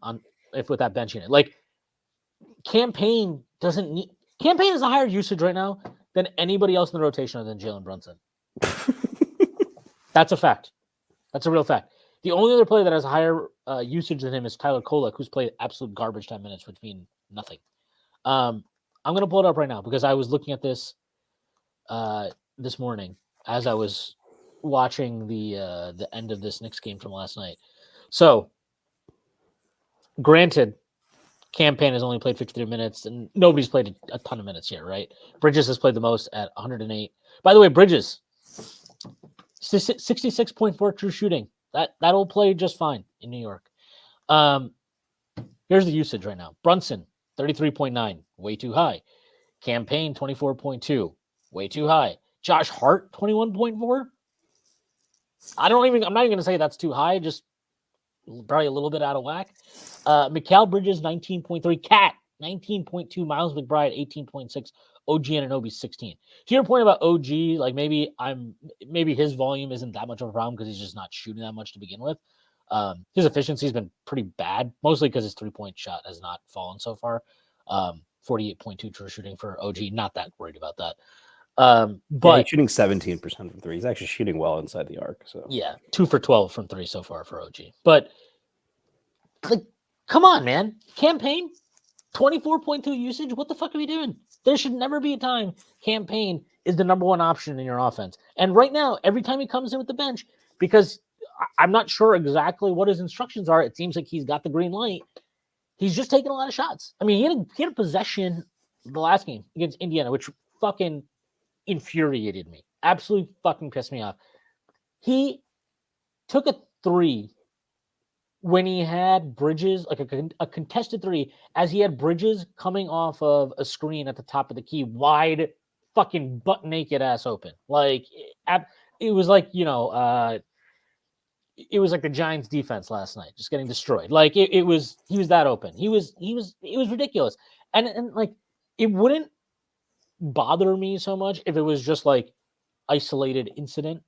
Speaker 1: with that bench unit. Like, Campaign is a higher usage right now than anybody else in the rotation other than Jalen Brunson. That's a fact. That's a real fact. The only other player that has a higher usage than him is Tyler Kolek, who's played absolute garbage 10 minutes, which mean nothing. I'm going to pull it up right now because I was looking at this this morning as I was watching the end of this Knicks game from last night. So, granted, Campaign has only played 53 minutes, and nobody's played a ton of minutes yet, right? Bridges has played the most at 108. By the way, Bridges, 66.4 true shooting. That'll play just fine in New York. Here's the usage right now. Brunson, 33.9, way too high. Campaign, 24.2, way too high. Josh Hart, 21.4. I'm not even going to say that's too high, just probably a little bit out of whack. Mikal Bridges, 19.3. KAT, 19.2. Miles McBride, 18.6. OG Anunoby, 16. To your point about OG, like maybe his volume isn't that much of a problem because he's just not shooting that much to begin with. His efficiency has been pretty bad, mostly because his 3-point shot has not fallen so far. 48.2 true shooting for OG. Not that worried about that. But
Speaker 2: he's shooting 17% from three. He's actually shooting well inside the arc. So
Speaker 1: yeah, 2 for 12 from 3 so far for OG. But like, come on, man. Campaign, 24.2 usage. What the fuck are we doing? There should never be a time Campaign is the number one option in your offense. And right now, every time he comes in with the bench, because I'm not sure exactly what his instructions are, it seems like he's got the green light. He's just taking a lot of shots. I mean, he had a possession the last game against Indiana, which fucking infuriated me. Absolutely fucking pissed me off. He took a 3 when he had Bridges, like a contested 3, as he had Bridges coming off of a screen at the top of the key, wide, fucking butt naked ass open. Like it was like, it was like the Giants defense last night, just getting destroyed. Like he was that open. It was ridiculous. And like it wouldn't bother me so much if it was just like isolated incident.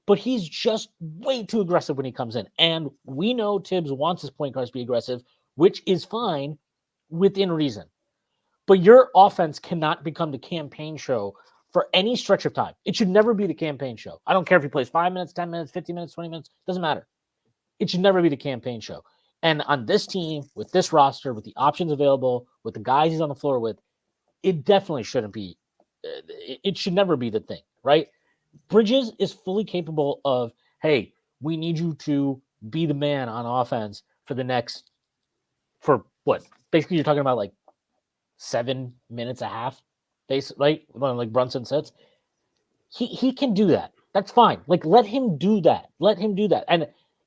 Speaker 1: But he's just way too aggressive when he comes in. And we know Tibbs wants his point guards to be aggressive, which is fine within reason. But your offense cannot become the campaign show for any stretch of time. It should never be the campaign show. I don't care if he plays 5 minutes, 10 minutes, 15 minutes, 20 minutes. Doesn't matter. It should never be the campaign show. And on this team, with this roster, with the options available, with the guys he's on the floor with, it definitely shouldn't be. It should never be the thing, right? Bridges is fully capable of, hey, we need you to be the man on offense for what? Basically, you're talking about like 7 minutes a half, basically, right? Like Brunson sits. He can do that. That's fine. Like, let him do that. Let him do that.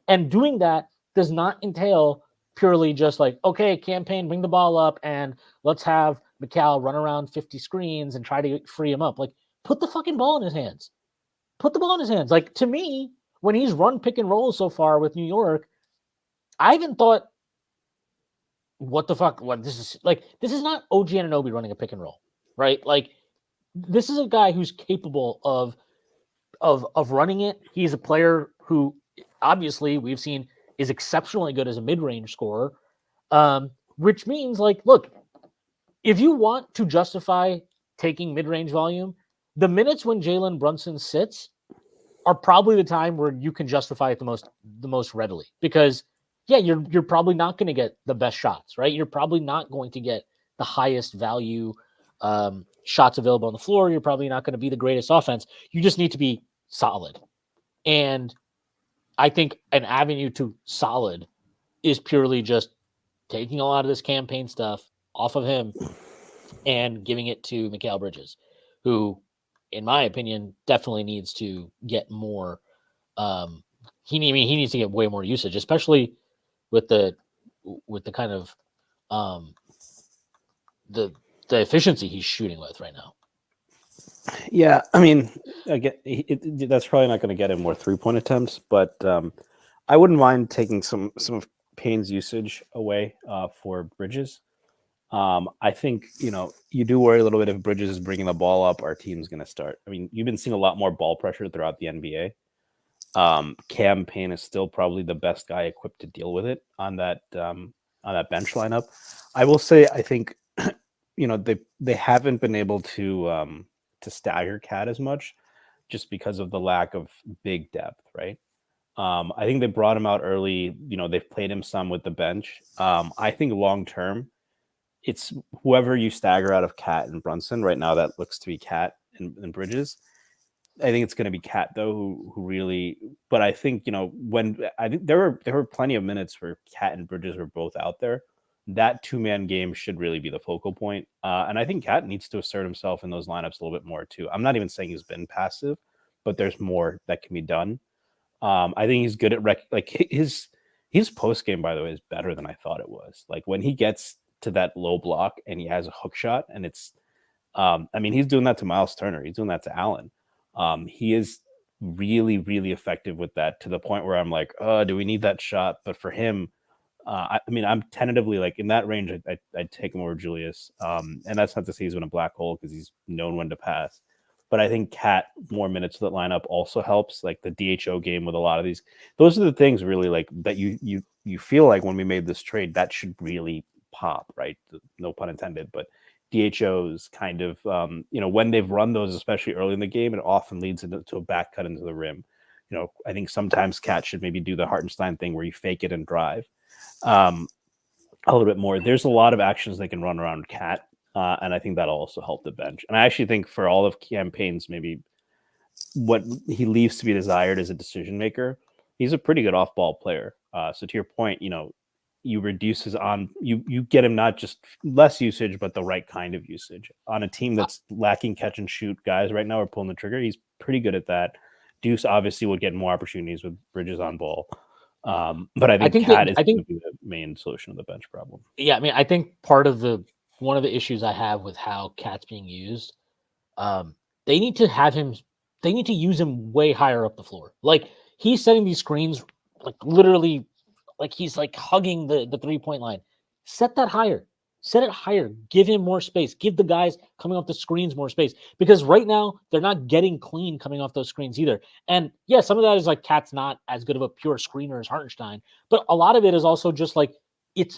Speaker 1: And doing that does not entail purely just like, okay, campaign, bring the ball up and let's have Mikal run around 50 screens and try to free him up. Like, put the fucking ball in his hands. Put the ball in his hands. Like, to me, when he's run pick and roll so far with New York, I even thought, what the fuck? What this is like? This is not OG Anunoby running a pick and roll, right? Like, this is a guy who's capable of running it. He's a player who, obviously, we've seen is exceptionally good as a mid-range scorer, which means, like, look, if you want to justify taking mid-range volume, the minutes when Jalen Brunson sits are probably the time where you can justify it the most readily, because yeah, you're probably not going to get the best shots, right? You're probably not going to get the highest value shots available on the floor. You're probably not going to be the greatest offense. You just need to be solid. And I think an avenue to solid is purely just taking a lot of this campaign stuff off of him and giving it to Mikal Bridges, who, in my opinion, definitely needs to get more. He needs to get way more usage, especially with the kind of the efficiency he's shooting with right now.
Speaker 2: Yeah, I mean, again, that's probably not going to get him more 3-point attempts, but I wouldn't mind taking some of Payne's usage away for Bridges. I think, you do worry a little bit if Bridges is bringing the ball up, our team's going to start. I mean, you've been seeing a lot more ball pressure throughout the NBA. Cam Payne is still probably the best guy equipped to deal with it on that bench lineup. I will say, I think, they haven't been able to stagger KAT as much just because of the lack of big depth, right? I think they brought him out early. They've played him some with the bench. I think long term, it's whoever you stagger out of KAT and Brunson right now. That looks to be KAT and Bridges. I think it's going to be KAT though, who really. But I think when I think there were plenty of minutes where KAT and Bridges were both out there. That 2-man game should really be the focal point, and I think KAT needs to assert himself in those lineups a little bit more too. I'm not even saying he's been passive, but there's more that can be done. I think he's good at his post game, by the way, is better than I thought it was. Like when he gets to that low block and he has a hook shot, and it's, I mean, he's doing that to Miles Turner, he's doing that to Allen. He is really, really effective with that to the point where I'm like, oh, do we need that shot? But for him, I mean, I'm tentatively like in that range. I'd take him over Julius, and that's not to say he's been a black hole because he's known when to pass. But I think KAT more minutes to that lineup also helps. Like the DHO game with a lot of these, those are the things really like that you feel like when we made this trade that should really pop, right? No pun intended, but DHOs kind of when they've run those, especially early in the game, it often leads into a back cut into the rim. I think sometimes KAT should maybe do the Hartenstein thing where you fake it and drive a little bit more. There's a lot of actions they can run around KAT. And I think that'll also help the bench. And I actually think for all of campaigns, maybe what he leaves to be desired as a decision maker, he's a pretty good off-ball player. So to your point, you reduce his you get him not just less usage, but the right kind of usage. On a team that's lacking catch and shoot guys right now or pulling the trigger, he's pretty good at that. Deuce obviously will get more opportunities with Bridges on ball. But I think KAT is going to be the main solution of the bench problem.
Speaker 1: Yeah, I mean, I think one of the issues I have with how KAT's being used, they need to use him way higher up the floor. Like he's setting these screens, like literally, like he's like hugging the 3-point line. Set that higher. Set it higher. Give him more space. Give the guys coming off the screens more space. Because right now, they're not getting clean coming off those screens either. And yeah, some of that is like KAT's not as good of a pure screener as Hartenstein. But a lot of it is also just like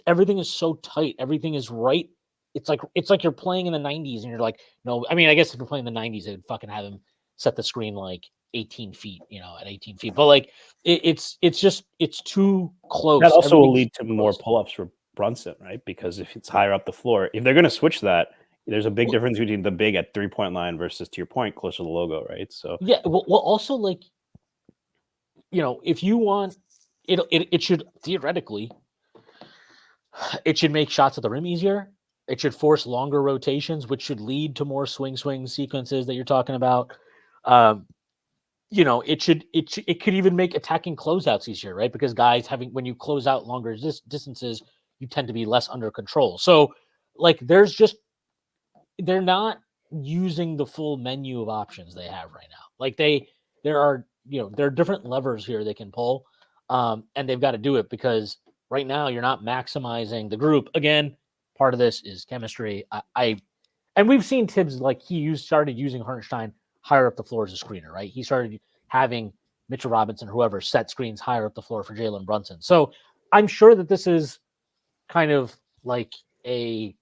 Speaker 1: everything is so tight. Everything is right. It's like you're playing in the 90s and you're like, no, I mean, I guess if you're playing in the 90s, they'd fucking have him set the screen like 18 feet, at 18 feet. But like it's too close.
Speaker 2: That also will lead to more pull-ups for Brunson, right? Because if it's higher up the floor, if they're going to switch that, there's a big difference between the big at 3-point line versus, to your point, closer to the logo, right? So
Speaker 1: yeah, well also like, if you want it should theoretically, it should make shots at the rim easier. It should force longer rotations, which should lead to more swing sequences that you're talking about. It could even make attacking closeouts easier, right? Because guys when you close out longer distances, you tend to be less under control. So like they're not using the full menu of options they have right now. Like there are different levers here they can pull. And they've got to do it because right now you're not maximizing the group. Again, part of this is chemistry. And we've seen Tibbs, like started using Hartenstein higher up the floor as a screener, right? He started having Mitchell Robinson, whoever, set screens higher up the floor for Jalen Brunson. So I'm sure that this is kind of like a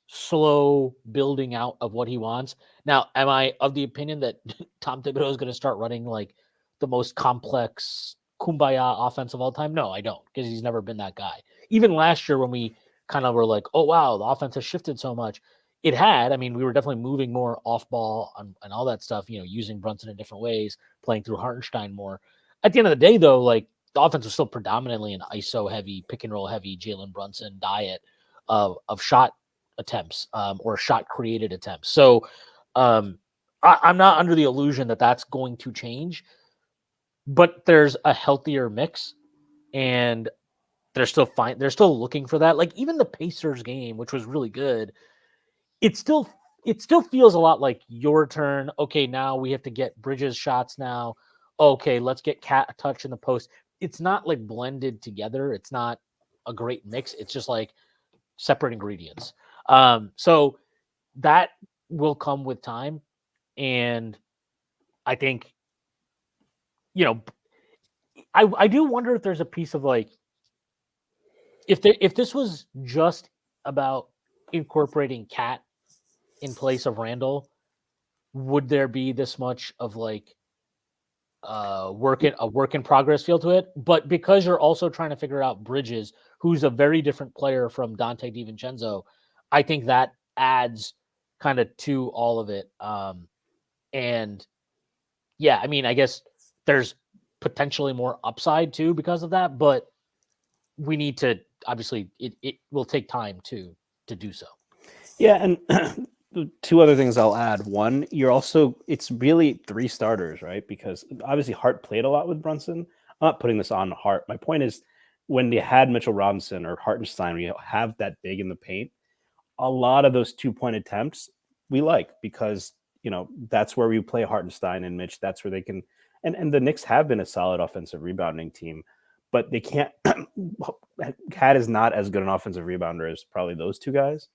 Speaker 1: slow building out of what he wants. Now, am I of the opinion that Tom Thibodeau is going to start running like the most complex kumbaya offense of all time? No, I don't, because he's never been that guy. Even last year when we kind of were like, oh, wow, the offense has shifted so much. It had. I mean, we were definitely moving more off ball and all that stuff, using Brunson in different ways, playing through Hartenstein more. At the end of the day, though, like the offense was still predominantly an ISO heavy, pick and roll heavy Jalen Brunson diet of shot attempts or shot created attempts. So I'm not under the illusion that that's going to change, but there's a healthier mix and they're still fine. They're still looking for that. Like even the Pacers game, which was really good, it still feels a lot like your turn. Okay, now we have to get Bridges shots now. Okay, let's get KAT a touch in the post. It's not like blended together. It's not a great mix. It's just like separate ingredients. So that will come with time. And I think, I do wonder if there's a piece of like, if this was just about incorporating KAT in place of Randall, would there be this much of like a work in progress feel to it? But because you're also trying to figure out Bridges, who's a very different player from Dante DiVincenzo, I think that adds kind of to all of it. And yeah, I mean, I guess there's potentially more upside too because of that, but we need to obviously it will take time to do so.
Speaker 2: Yeah, and two other things I'll add. One, it's really three starters, right? Because obviously Hart played a lot with Brunson. I'm not putting this on Hart. My point is when they had Mitchell Robinson or Hartenstein, we have that big in the paint, a lot of those 2-point attempts we like because that's where we play Hartenstein and Mitch. That's where they can and the Knicks have been a solid offensive rebounding team, but they can't KAT is not as good an offensive rebounder as probably those two guys.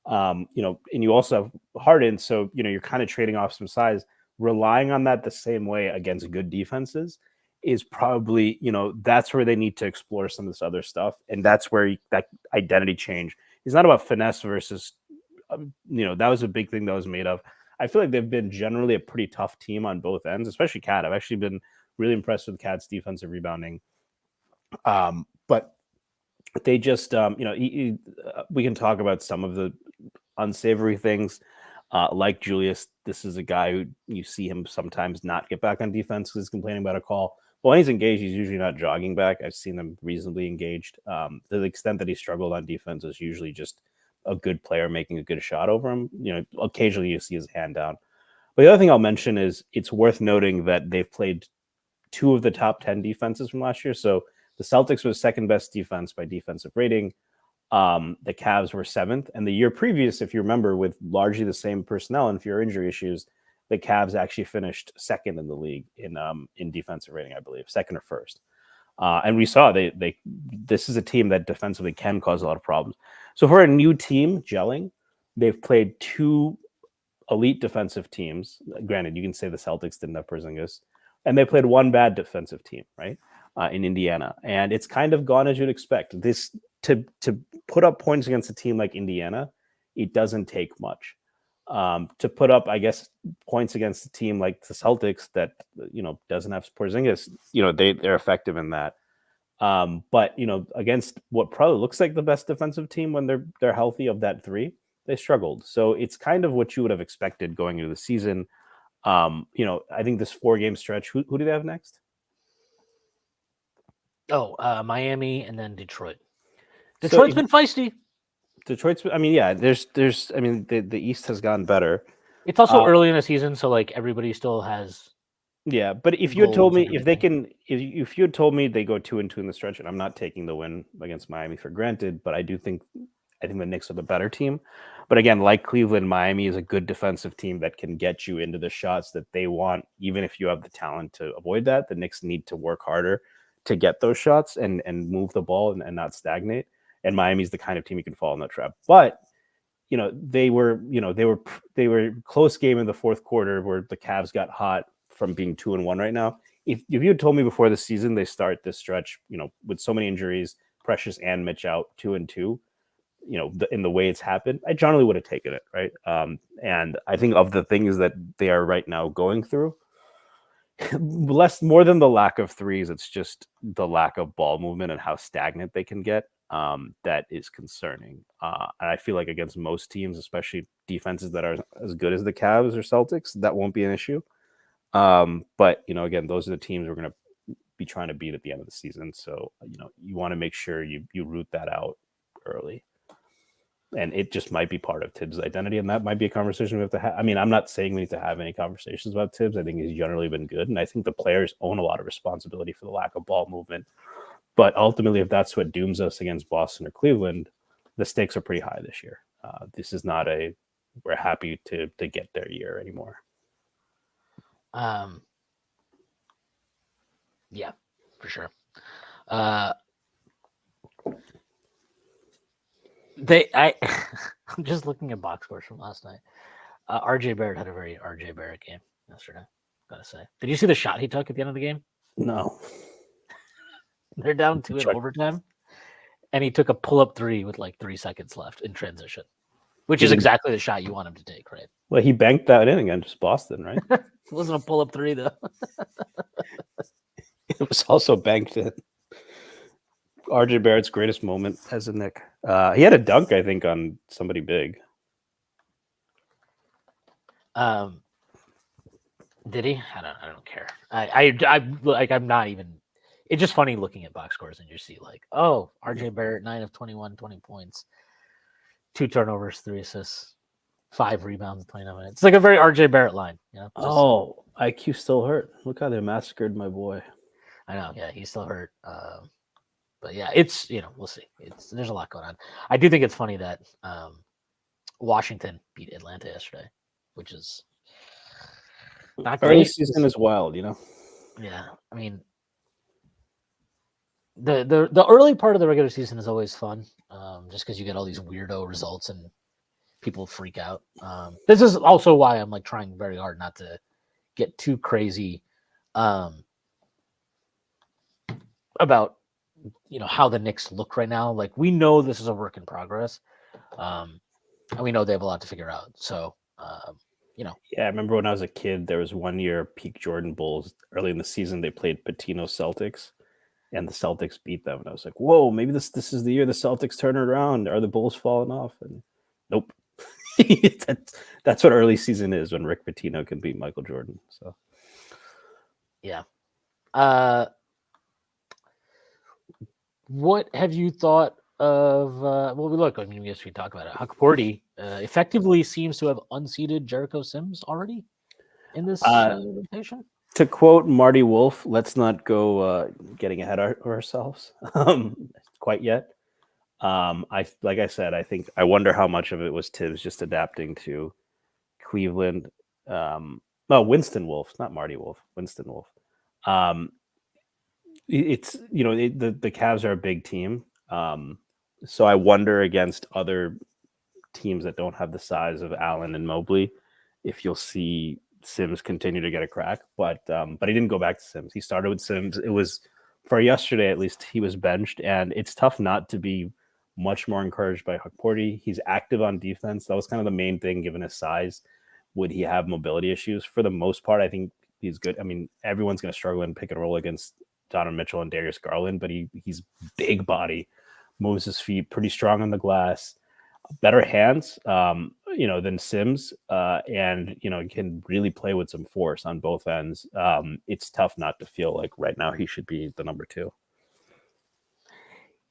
Speaker 2: And you also have Harden, so you're kind of trading off some size. Relying on that the same way against good defenses is probably that's where they need to explore some of this other stuff, and that's where that identity change is not about finesse versus that was a big thing that was made of. I feel like they've been generally a pretty tough team on both ends, especially KAT. I've actually been really impressed with KAT's defensive rebounding, but they just we can talk about some of the unsavory things. Like Julius, this is a guy who you see him sometimes not get back on defense because he's complaining about a call. But when he's engaged, he's usually not jogging back. I've seen them reasonably engaged. To the extent that he struggled on defense is usually just a good player making a good shot over him. Occasionally you see his hand down. But the other thing I'll mention is it's worth noting that they've played 2 of the top 10 defenses from last year. So the Celtics was second best defense by defensive rating. The Cavs were 7th, and the year previous, if you remember, with largely the same personnel and fewer injury issues, the Cavs actually finished 2nd in the league in defensive rating, I believe, 2nd or 1st. And we saw this is a team that defensively can cause a lot of problems. So for a new team gelling, they've played 2 elite defensive teams. Granted, you can say the Celtics didn't have Porzingis, and they played 1 bad defensive team, right? In Indiana, and it's kind of gone as you'd expect. This to put up points against a team like Indiana, it doesn't take much. To put up, I guess, points against a team like the Celtics that doesn't have Porzingis, they're effective in that. But against what probably looks like the best defensive team when they're healthy of that 3, they struggled. So it's kind of what you would have expected going into the season. I think this 4-game stretch. Who do they have next?
Speaker 1: Miami and then Detroit. Detroit's been feisty.
Speaker 2: The East has gotten better.
Speaker 1: It's also early in the season, so like everybody still has.
Speaker 2: Yeah, but if you had told me if you had told me they go 2-2 in the stretch, and I'm not taking the win against Miami for granted, but I think the Knicks are the better team. But again, like Cleveland, Miami is a good defensive team that can get you into the shots that they want, even if you have the talent to avoid that. The Knicks need to work harder to get those shots and move the ball and not stagnate. And Miami's the kind of team you can fall in that trap. But they were close game in the 4th quarter where the Cavs got hot from being 2-1 right now. If you had told me before the season they start this stretch, with so many injuries, Precious and Mitch out 2-2, in the way it's happened, I generally would have taken it, right? And I think of the things that they are right now going through, more than the lack of threes, it's just the lack of ball movement and how stagnant they can get. That is concerning. And I feel like against most teams, especially defenses that are as good as the Cavs or Celtics, that won't be an issue. But again, those are the teams we're going to be trying to beat at the end of the season. So you want to make sure you root that out early. And it just might be part of Tibbs' identity, and that might be a conversation we have to have. I mean, I'm not saying we need to have any conversations about Tibbs. I think he's generally been good, and I think the players own a lot of responsibility for the lack of ball movement. But ultimately, if that's what dooms us against Boston or Cleveland, the stakes are pretty high this year. This is not we're happy to get their year anymore.
Speaker 1: Yeah, for sure. I'm just looking at box scores from last night. RJ Barrett had a very RJ Barrett game yesterday, gotta say. Did you see the shot he took at the end of the game?
Speaker 2: No.
Speaker 1: They're down 2 in overtime, and he took a pull-up 3 with like 3 seconds left in transition, which is exactly the shot you want him to take, right?
Speaker 2: Well, he banked that in against Boston, right?
Speaker 1: It wasn't a pull-up 3, though.
Speaker 2: It was also banked in. RJ Barrett's greatest moment as a Knick. He had a dunk, I think, on somebody big.
Speaker 1: Did he? I don't care. I'm not even. It's just funny looking at box scores and you see like, oh, RJ Barrett 9 of 21, 20 points, 2 turnovers, 3 assists, 5 rebounds in 29 minutes. It's like a very RJ Barrett line, you know. Just,
Speaker 2: Oh, IQ still hurt. Look how they massacred my boy.
Speaker 1: I know, yeah, he's still hurt. But yeah, it's we'll see. There's a lot going on. I do think it's funny that Washington beat Atlanta yesterday, which is not
Speaker 2: Early
Speaker 1: great.
Speaker 2: season is wild, you know.
Speaker 1: Yeah, I mean, the early part of the regular season is always fun, just because you get all these weirdo results and people freak out. This is also why I'm like trying very hard not to get too crazy about how the Knicks look right now. Like we know this is a work in progress, and we know they have a lot to figure out. So
Speaker 2: Yeah, I remember when I was a kid, there was one year peak Jordan Bulls early in the season. They played Patino Celtics, and the Celtics beat them. And I was like, "Whoa, maybe this is the year the Celtics turn it around. Are the Bulls falling off?" And nope. that's what early season is when Rick Pitino can beat Michael Jordan. So
Speaker 1: yeah. What have you thought of? Well, look. I mean, yes, we talk about it. Hukporti effectively seems to have unseated Jericho Sims already in this rotation.
Speaker 2: To quote Marty Wolf, let's not go getting ahead of ourselves quite yet. Like I said, I wonder how much of it was Tibbs just adapting to Cleveland. Winston Wolf, not Marty Wolf, Winston Wolf. It's the Cavs are a big team, so I wonder against other teams that don't have the size of Allen and Mobley if you'll see Sims continue to get a crack. But he didn't go back to Sims. He started with Sims. It was for yesterday at least. He was benched, and it's tough not to be much more encouraged by Hukporti. He's active on defense. That was kind of the main thing given his size. Would he have mobility issues? For the most part, I think he's good. I mean, everyone's going to struggle in pick and roll against Donovan Mitchell and Darius Garland, but he's big body, moves his feet, pretty strong on the glass, better hands, than Sims, and can really play with some force on both ends. It's tough not to feel like right now he should be the number 2.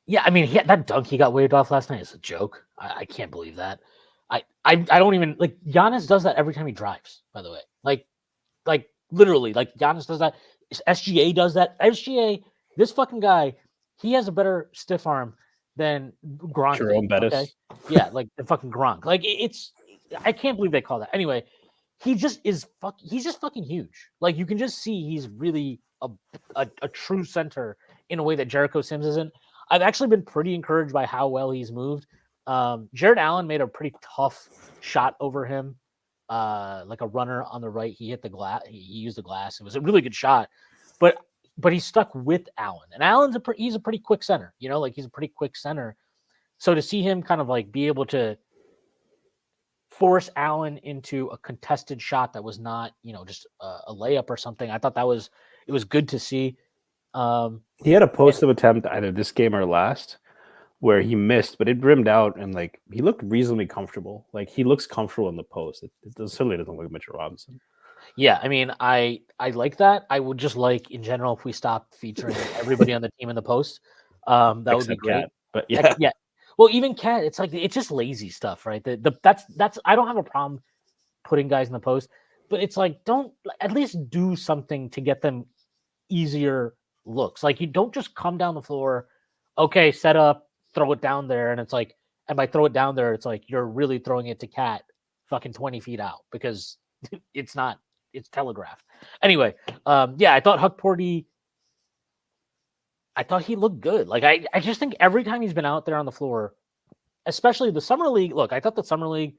Speaker 1: Yeah, I mean, that dunk he got waved off last night is a joke. I can't believe that. I don't even like Giannis does that every time he drives. By the way, like literally, like Giannis does that. SGA does that. SGA, this fucking guy, he has a better stiff arm than Gronk.
Speaker 2: Jerome Bettis.
Speaker 1: Okay? Yeah, like the fucking Gronk. Like I can't believe they call that. Anyway, he's just fucking huge. Like you can just see he's really a true center in a way that Jericho Sims isn't. I've actually been pretty encouraged by how well he's moved. Jared Allen made a pretty tough shot over him. Like a runner on the right, he hit the glass. He used the glass. It was a really good shot, but he stuck with Allen, and Allen's he's a pretty quick center. Like he's a pretty quick center. So to see him kind of like be able to force Allen into a contested shot that was not, just a layup or something, I thought it was good to see.
Speaker 2: He had a post-up attempt either this game or last where he missed, but it rimmed out, and like he looked reasonably comfortable. Like he looks comfortable in the post. It certainly doesn't look like Mitchell Robinson.
Speaker 1: Yeah, I mean, I like that. I would just like in general if we stopped featuring everybody on the team in the post. That
Speaker 2: Except
Speaker 1: would be great.
Speaker 2: KAT, but yeah.
Speaker 1: Yeah. Well, even KAT, it's just lazy stuff, right? That's I don't have a problem putting guys in the post, but it's like don't at least do something to get them easier looks. Like you don't just come down the floor, okay, set up, throw it down there, and it's like, and by throw it down there, it's like you're really throwing it to KAT fucking 20 feet out because it's telegraphed. Anyway, yeah, I thought Hukporti, I thought he looked good. Like I just think every time he's been out there on the floor, especially the summer league. Look, I thought the summer league,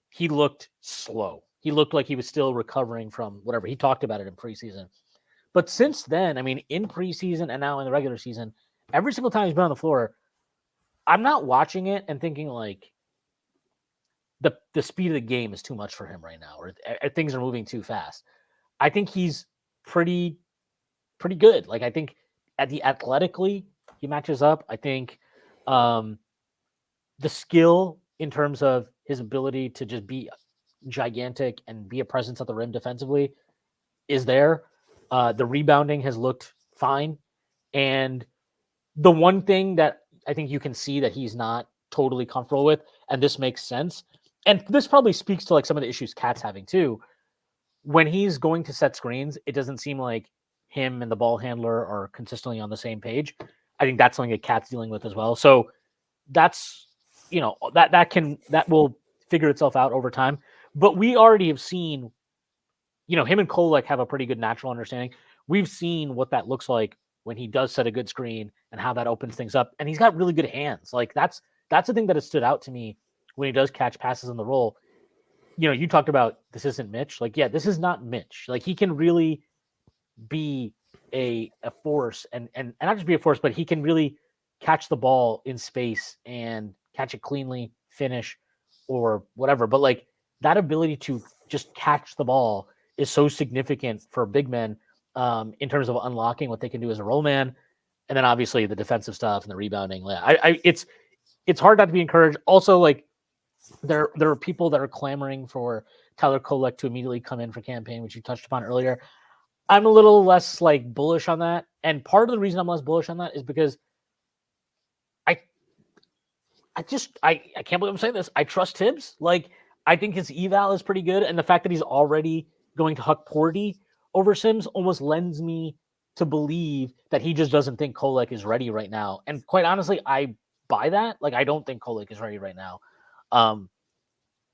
Speaker 1: he looked slow. He looked like he was still recovering from whatever. He talked about it in preseason. But since then, I mean, in preseason and now in the regular season, every single time he's been on the floor, I'm not watching it and thinking like the speed of the game is too much for him right now, or things are moving too fast. I think he's pretty good. Like I think athletically he matches up. I think the skill in terms of his ability to just be gigantic and be a presence at the rim defensively is there. The rebounding has looked fine. And the one thing that I think you can see that he's not totally comfortable with, and this makes sense, and this probably speaks to like some of the issues KAT's having too. When he's going to set screens, it doesn't seem like him and the ball handler are consistently on the same page. I think that's something that KAT's dealing with as well. So that's that will figure itself out over time. But we already have seen, him and Kolek have a pretty good natural understanding. We've seen what that looks like when he does set a good screen and how that opens things up. And he's got really good hands. Like that's the thing that has stood out to me when he does catch passes in the roll. You talked about this isn't Mitch. Like, yeah, this is not Mitch. Like he can really be a force and not just be a force, but he can really catch the ball in space and catch it cleanly, finish, or whatever. But like that ability to just catch the ball is so significant for big men in terms of unlocking what they can do as a roll man. And then obviously the defensive stuff and the rebounding. It's hard not to be encouraged. Also, like there are people that are clamoring for Tyler Kolek to immediately come in for campaign, which you touched upon earlier. I'm a little less like bullish on that. And part of the reason I'm less bullish on that is because I can't believe I'm saying this. I trust Tibbs. Like, I think his eval is pretty good. And the fact that he's already going to Hukporti over Sims almost lends me to believe that he just doesn't think Kolek is ready right now. And quite honestly, I buy that. Like, I don't think Kolek is ready right now.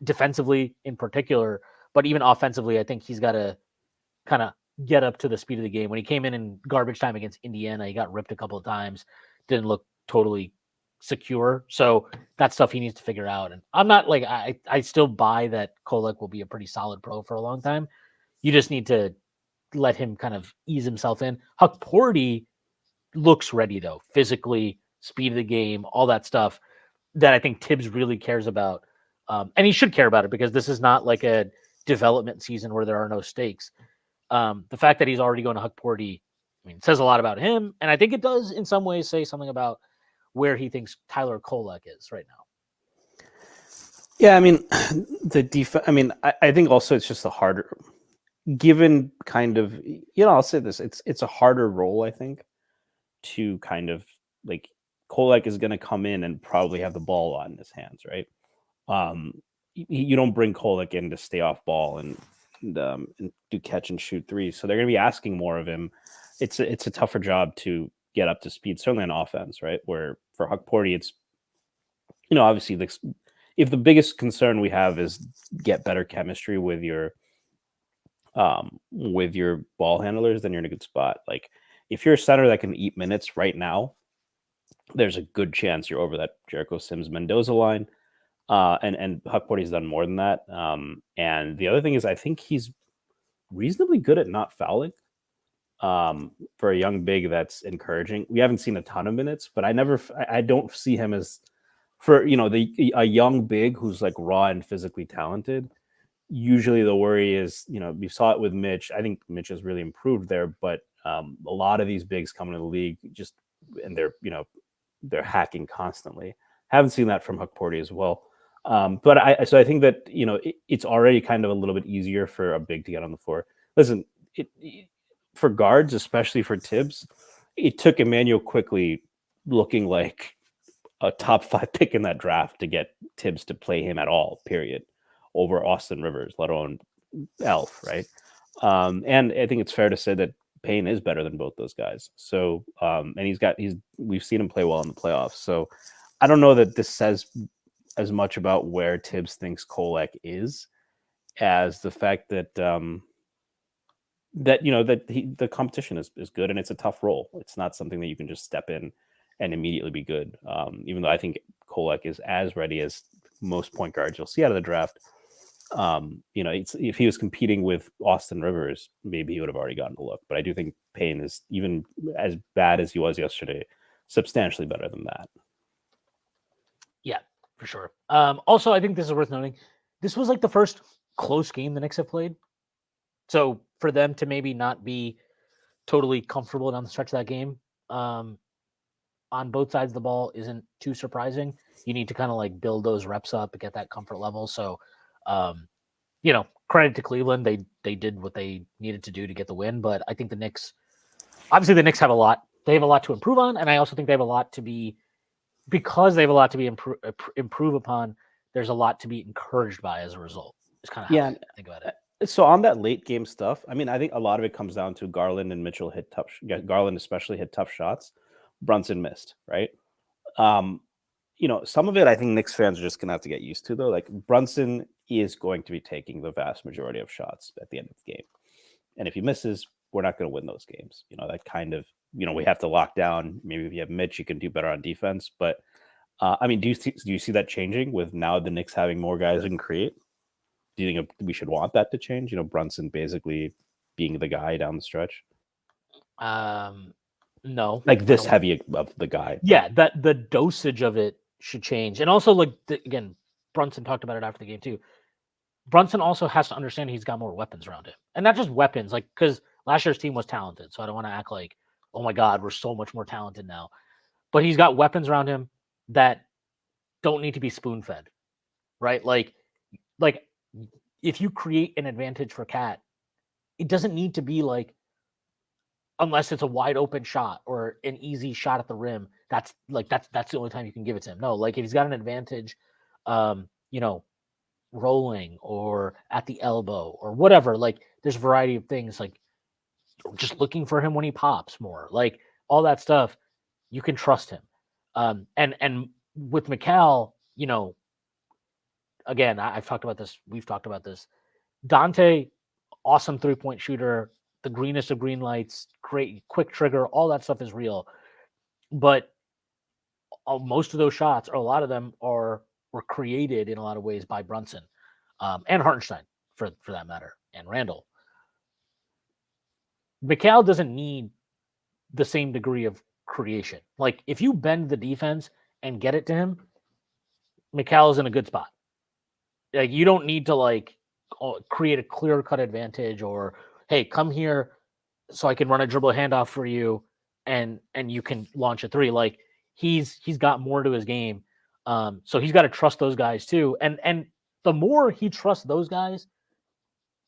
Speaker 1: Defensively in particular, but even offensively, I think he's got to kind of get up to the speed of the game. When he came in garbage time against Indiana, he got ripped a couple of times, didn't look totally secure. So that's stuff he needs to figure out. And I'm not like, I still buy that Kolek will be a pretty solid pro for a long time. You just need to let him kind of ease himself in. Hukporti looks ready though, physically, speed of the game, all that stuff that I think Tibbs really cares about. And he should care about it because this is not like a development season where there are no stakes. The fact that he's already going to Hukporti, I mean, it says a lot about him. And I think it does in some ways say something about where he thinks Tyler Kolek is right now.
Speaker 2: Yeah, I mean, the defense. I mean, I think also it's just a harder, given kind of, I'll say this: it's a harder role, I think, to kind of like Kolek is going to come in and probably have the ball in his hands, right? You don't bring Kolek in to stay off ball and do catch and shoot threes, so they're going to be asking more of him. It's a tougher job to get up to speed, certainly on offense, right? Where for Hukporti, it's obviously if the biggest concern we have is get better chemistry with your ball handlers, then you're in a good spot. Like if you're a center that can eat minutes right now, there's a good chance you're over that Jericho Sims Mendoza line. And Hukporti's done more than that. And the other thing is I think he's reasonably good at not fouling. For a young big, that's encouraging. We haven't seen a ton of minutes, but I don't see him as for a young big who's like raw and physically talented. Usually the worry is, we saw it with Mitch. I think Mitch has really improved there, but a lot of these bigs coming to the league and they're hacking constantly. Haven't seen that from Hukporti as well. But I think that it's already kind of a little bit easier for a big to get on the floor. Listen, for guards, especially for Tibbs, it took Emmanuel quickly looking like a top 5 pick in that draft to get Tibbs to play him at all, period, over Austin Rivers, let alone Elf, right? And I think it's fair to say that Payne is better than both those guys. So, and we've seen him play well in the playoffs. So I don't know that this says as much about where Tibbs thinks Kolek is as the fact that the competition is good and it's a tough role. It's not something that you can just step in and immediately be good. Even though I think Kolek is as ready as most point guards you'll see out of the draft. If he was competing with Austin Rivers, maybe he would have already gotten a look. But I do think Payne is, even as bad as he was yesterday, substantially better than that.
Speaker 1: Yeah, for sure. Also, I think this is worth noting. This was like the first close game the Knicks have played. So for them to maybe not be totally comfortable down the stretch of that game on both sides of the ball isn't too surprising. You need to kind of like build those reps up and get that comfort level. So, credit to Cleveland. They did what they needed to do to get the win, but I think the Knicks have a lot. They have a lot to improve on, and I also think they have a lot to be improve upon. There's a lot to be encouraged by as a result. It's kind of how I think about it.
Speaker 2: So on that late game stuff, I mean, I think a lot of it comes down to Garland and Mitchell hit tough. Garland especially hit tough shots. Brunson missed, right? Some of it I think Knicks fans are just gonna have to get used to, though. Like Brunson is going to be taking the vast majority of shots at the end of the game, and if he misses, we're not going to win those games. That kind of we have to lock down. Maybe if you have Mitch, you can do better on defense. But I mean, do you see that changing with now the Knicks having more guys who can create? Do you think we should want that to change? Brunson basically being the guy down the stretch.
Speaker 1: No,
Speaker 2: like this heavy of the guy.
Speaker 1: Yeah, that the dosage of it should change, and also again, Brunson talked about it after the game too. Brunson also has to understand he's got more weapons around him, and not just weapons. Like because last year's team was talented, so I don't want to act like, oh my God, we're so much more talented now. But he's got weapons around him that don't need to be spoon fed, right? Like if you create an advantage for KAT, it doesn't need to be like, unless it's a wide open shot or an easy shot at the rim. That's the only time you can give it to him. No, like if he's got an advantage, rolling or at the elbow or whatever, like there's a variety of things, like just looking for him when he pops more, like all that stuff, you can trust him. And with Mikal, again, I've talked about this. We've talked about this. Dante, awesome 3-point shooter, the greenest of green lights, great quick trigger, all that stuff is real. But most of those shots, or a lot of them, were created in a lot of ways by Brunson and Hartenstein, for that matter, and Randall. Mikal doesn't need the same degree of creation. Like if you bend the defense and get it to him, Mikal is in a good spot. Like you don't need to create a clear-cut advantage, or hey, come here so I can run a dribble handoff for you and you can launch a three. Like he's got more to his game. So he's got to trust those guys too. And the more he trusts those guys,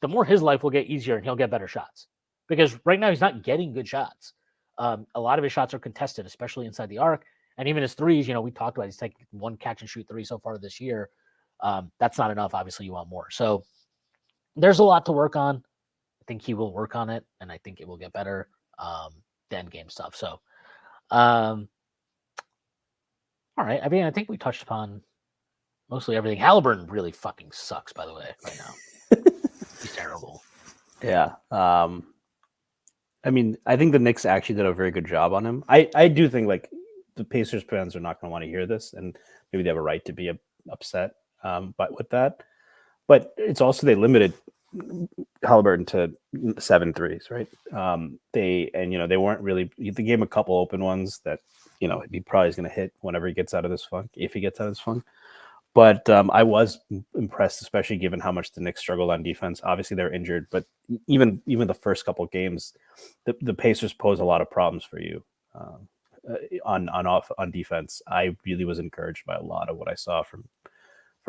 Speaker 1: the more his life will get easier and he'll get better shots. Because right now he's not getting good shots. A lot of his shots are contested, especially inside the arc. And even his threes, we talked about, he's taking one catch and shoot three so far this year. That's not enough. Obviously, you want more. So there's a lot to work on. I think he will work on it, and I think it will get better. The end game stuff. So, all right. I mean, I think we touched upon mostly everything. Halliburton really fucking sucks, by the way, right now. He's terrible.
Speaker 2: Yeah. I mean, I think the Knicks actually did a very good job on him. I do think like the Pacers fans are not going to want to hear this, and maybe they have a right to be upset. But with that, but it's also they limited Halliburton to 7 threes, right? They weren't really. They gave him a couple open ones that he probably is going to hit whenever he gets out of this funk, if he gets out of this funk. But I was impressed, especially given how much the Knicks struggled on defense. Obviously, they're injured, but even the first couple of games, the Pacers pose a lot of problems for you on defense. I really was encouraged by a lot of what I saw from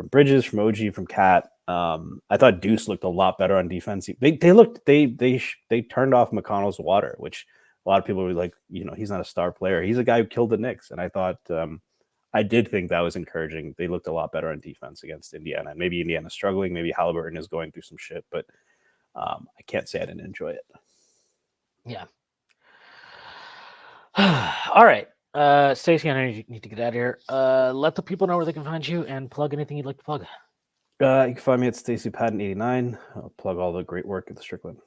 Speaker 2: Bridges, from OG, from KAT. I thought Deuce looked a lot better on defense. They turned off McConnell's water, which a lot of people were like, he's not a star player. He's a guy who killed the Knicks, and I thought. I did think that was encouraging. They looked a lot better on defense against Indiana. Maybe Indiana's struggling. Maybe Halliburton is going through some shit, but I can't say I didn't enjoy it.
Speaker 1: Yeah. All right. Stacy, I know you need to get out of here. Let the people know where they can find you and plug anything you'd like to plug.
Speaker 2: You can find me at Stacy Patton 89. I'll plug all the great work at the Strickland.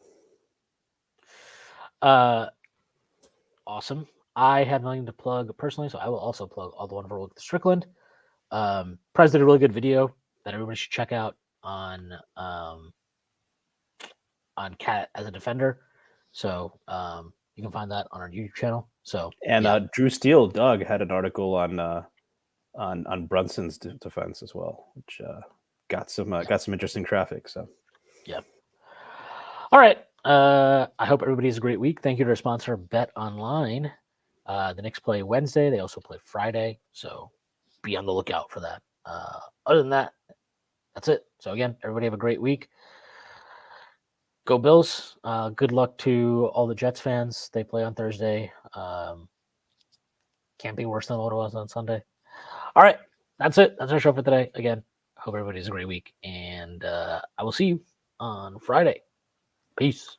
Speaker 1: Awesome. I have nothing to plug personally, so I will also plug all the wonderful work at the Strickland. Prez did a really good video that everybody should check out on KAT as a defender. So you can find that on our YouTube channel. So
Speaker 2: Drew Steele, Doug, had an article on Brunson's defense as well, which got some interesting traffic. So
Speaker 1: yeah. All right. I hope everybody has a great week. Thank you to our sponsor, Bet Online. The Knicks play Wednesday. They also play Friday, so be on the lookout for that. Other than that, that's it. So again, everybody have a great week. Go Bills. Good luck to all the Jets fans. They play on Thursday. Can't be worse than what it was on Sunday. All right. That's it. That's our show for today. Again, hope everybody has a great week. And I will see you on Friday. Peace.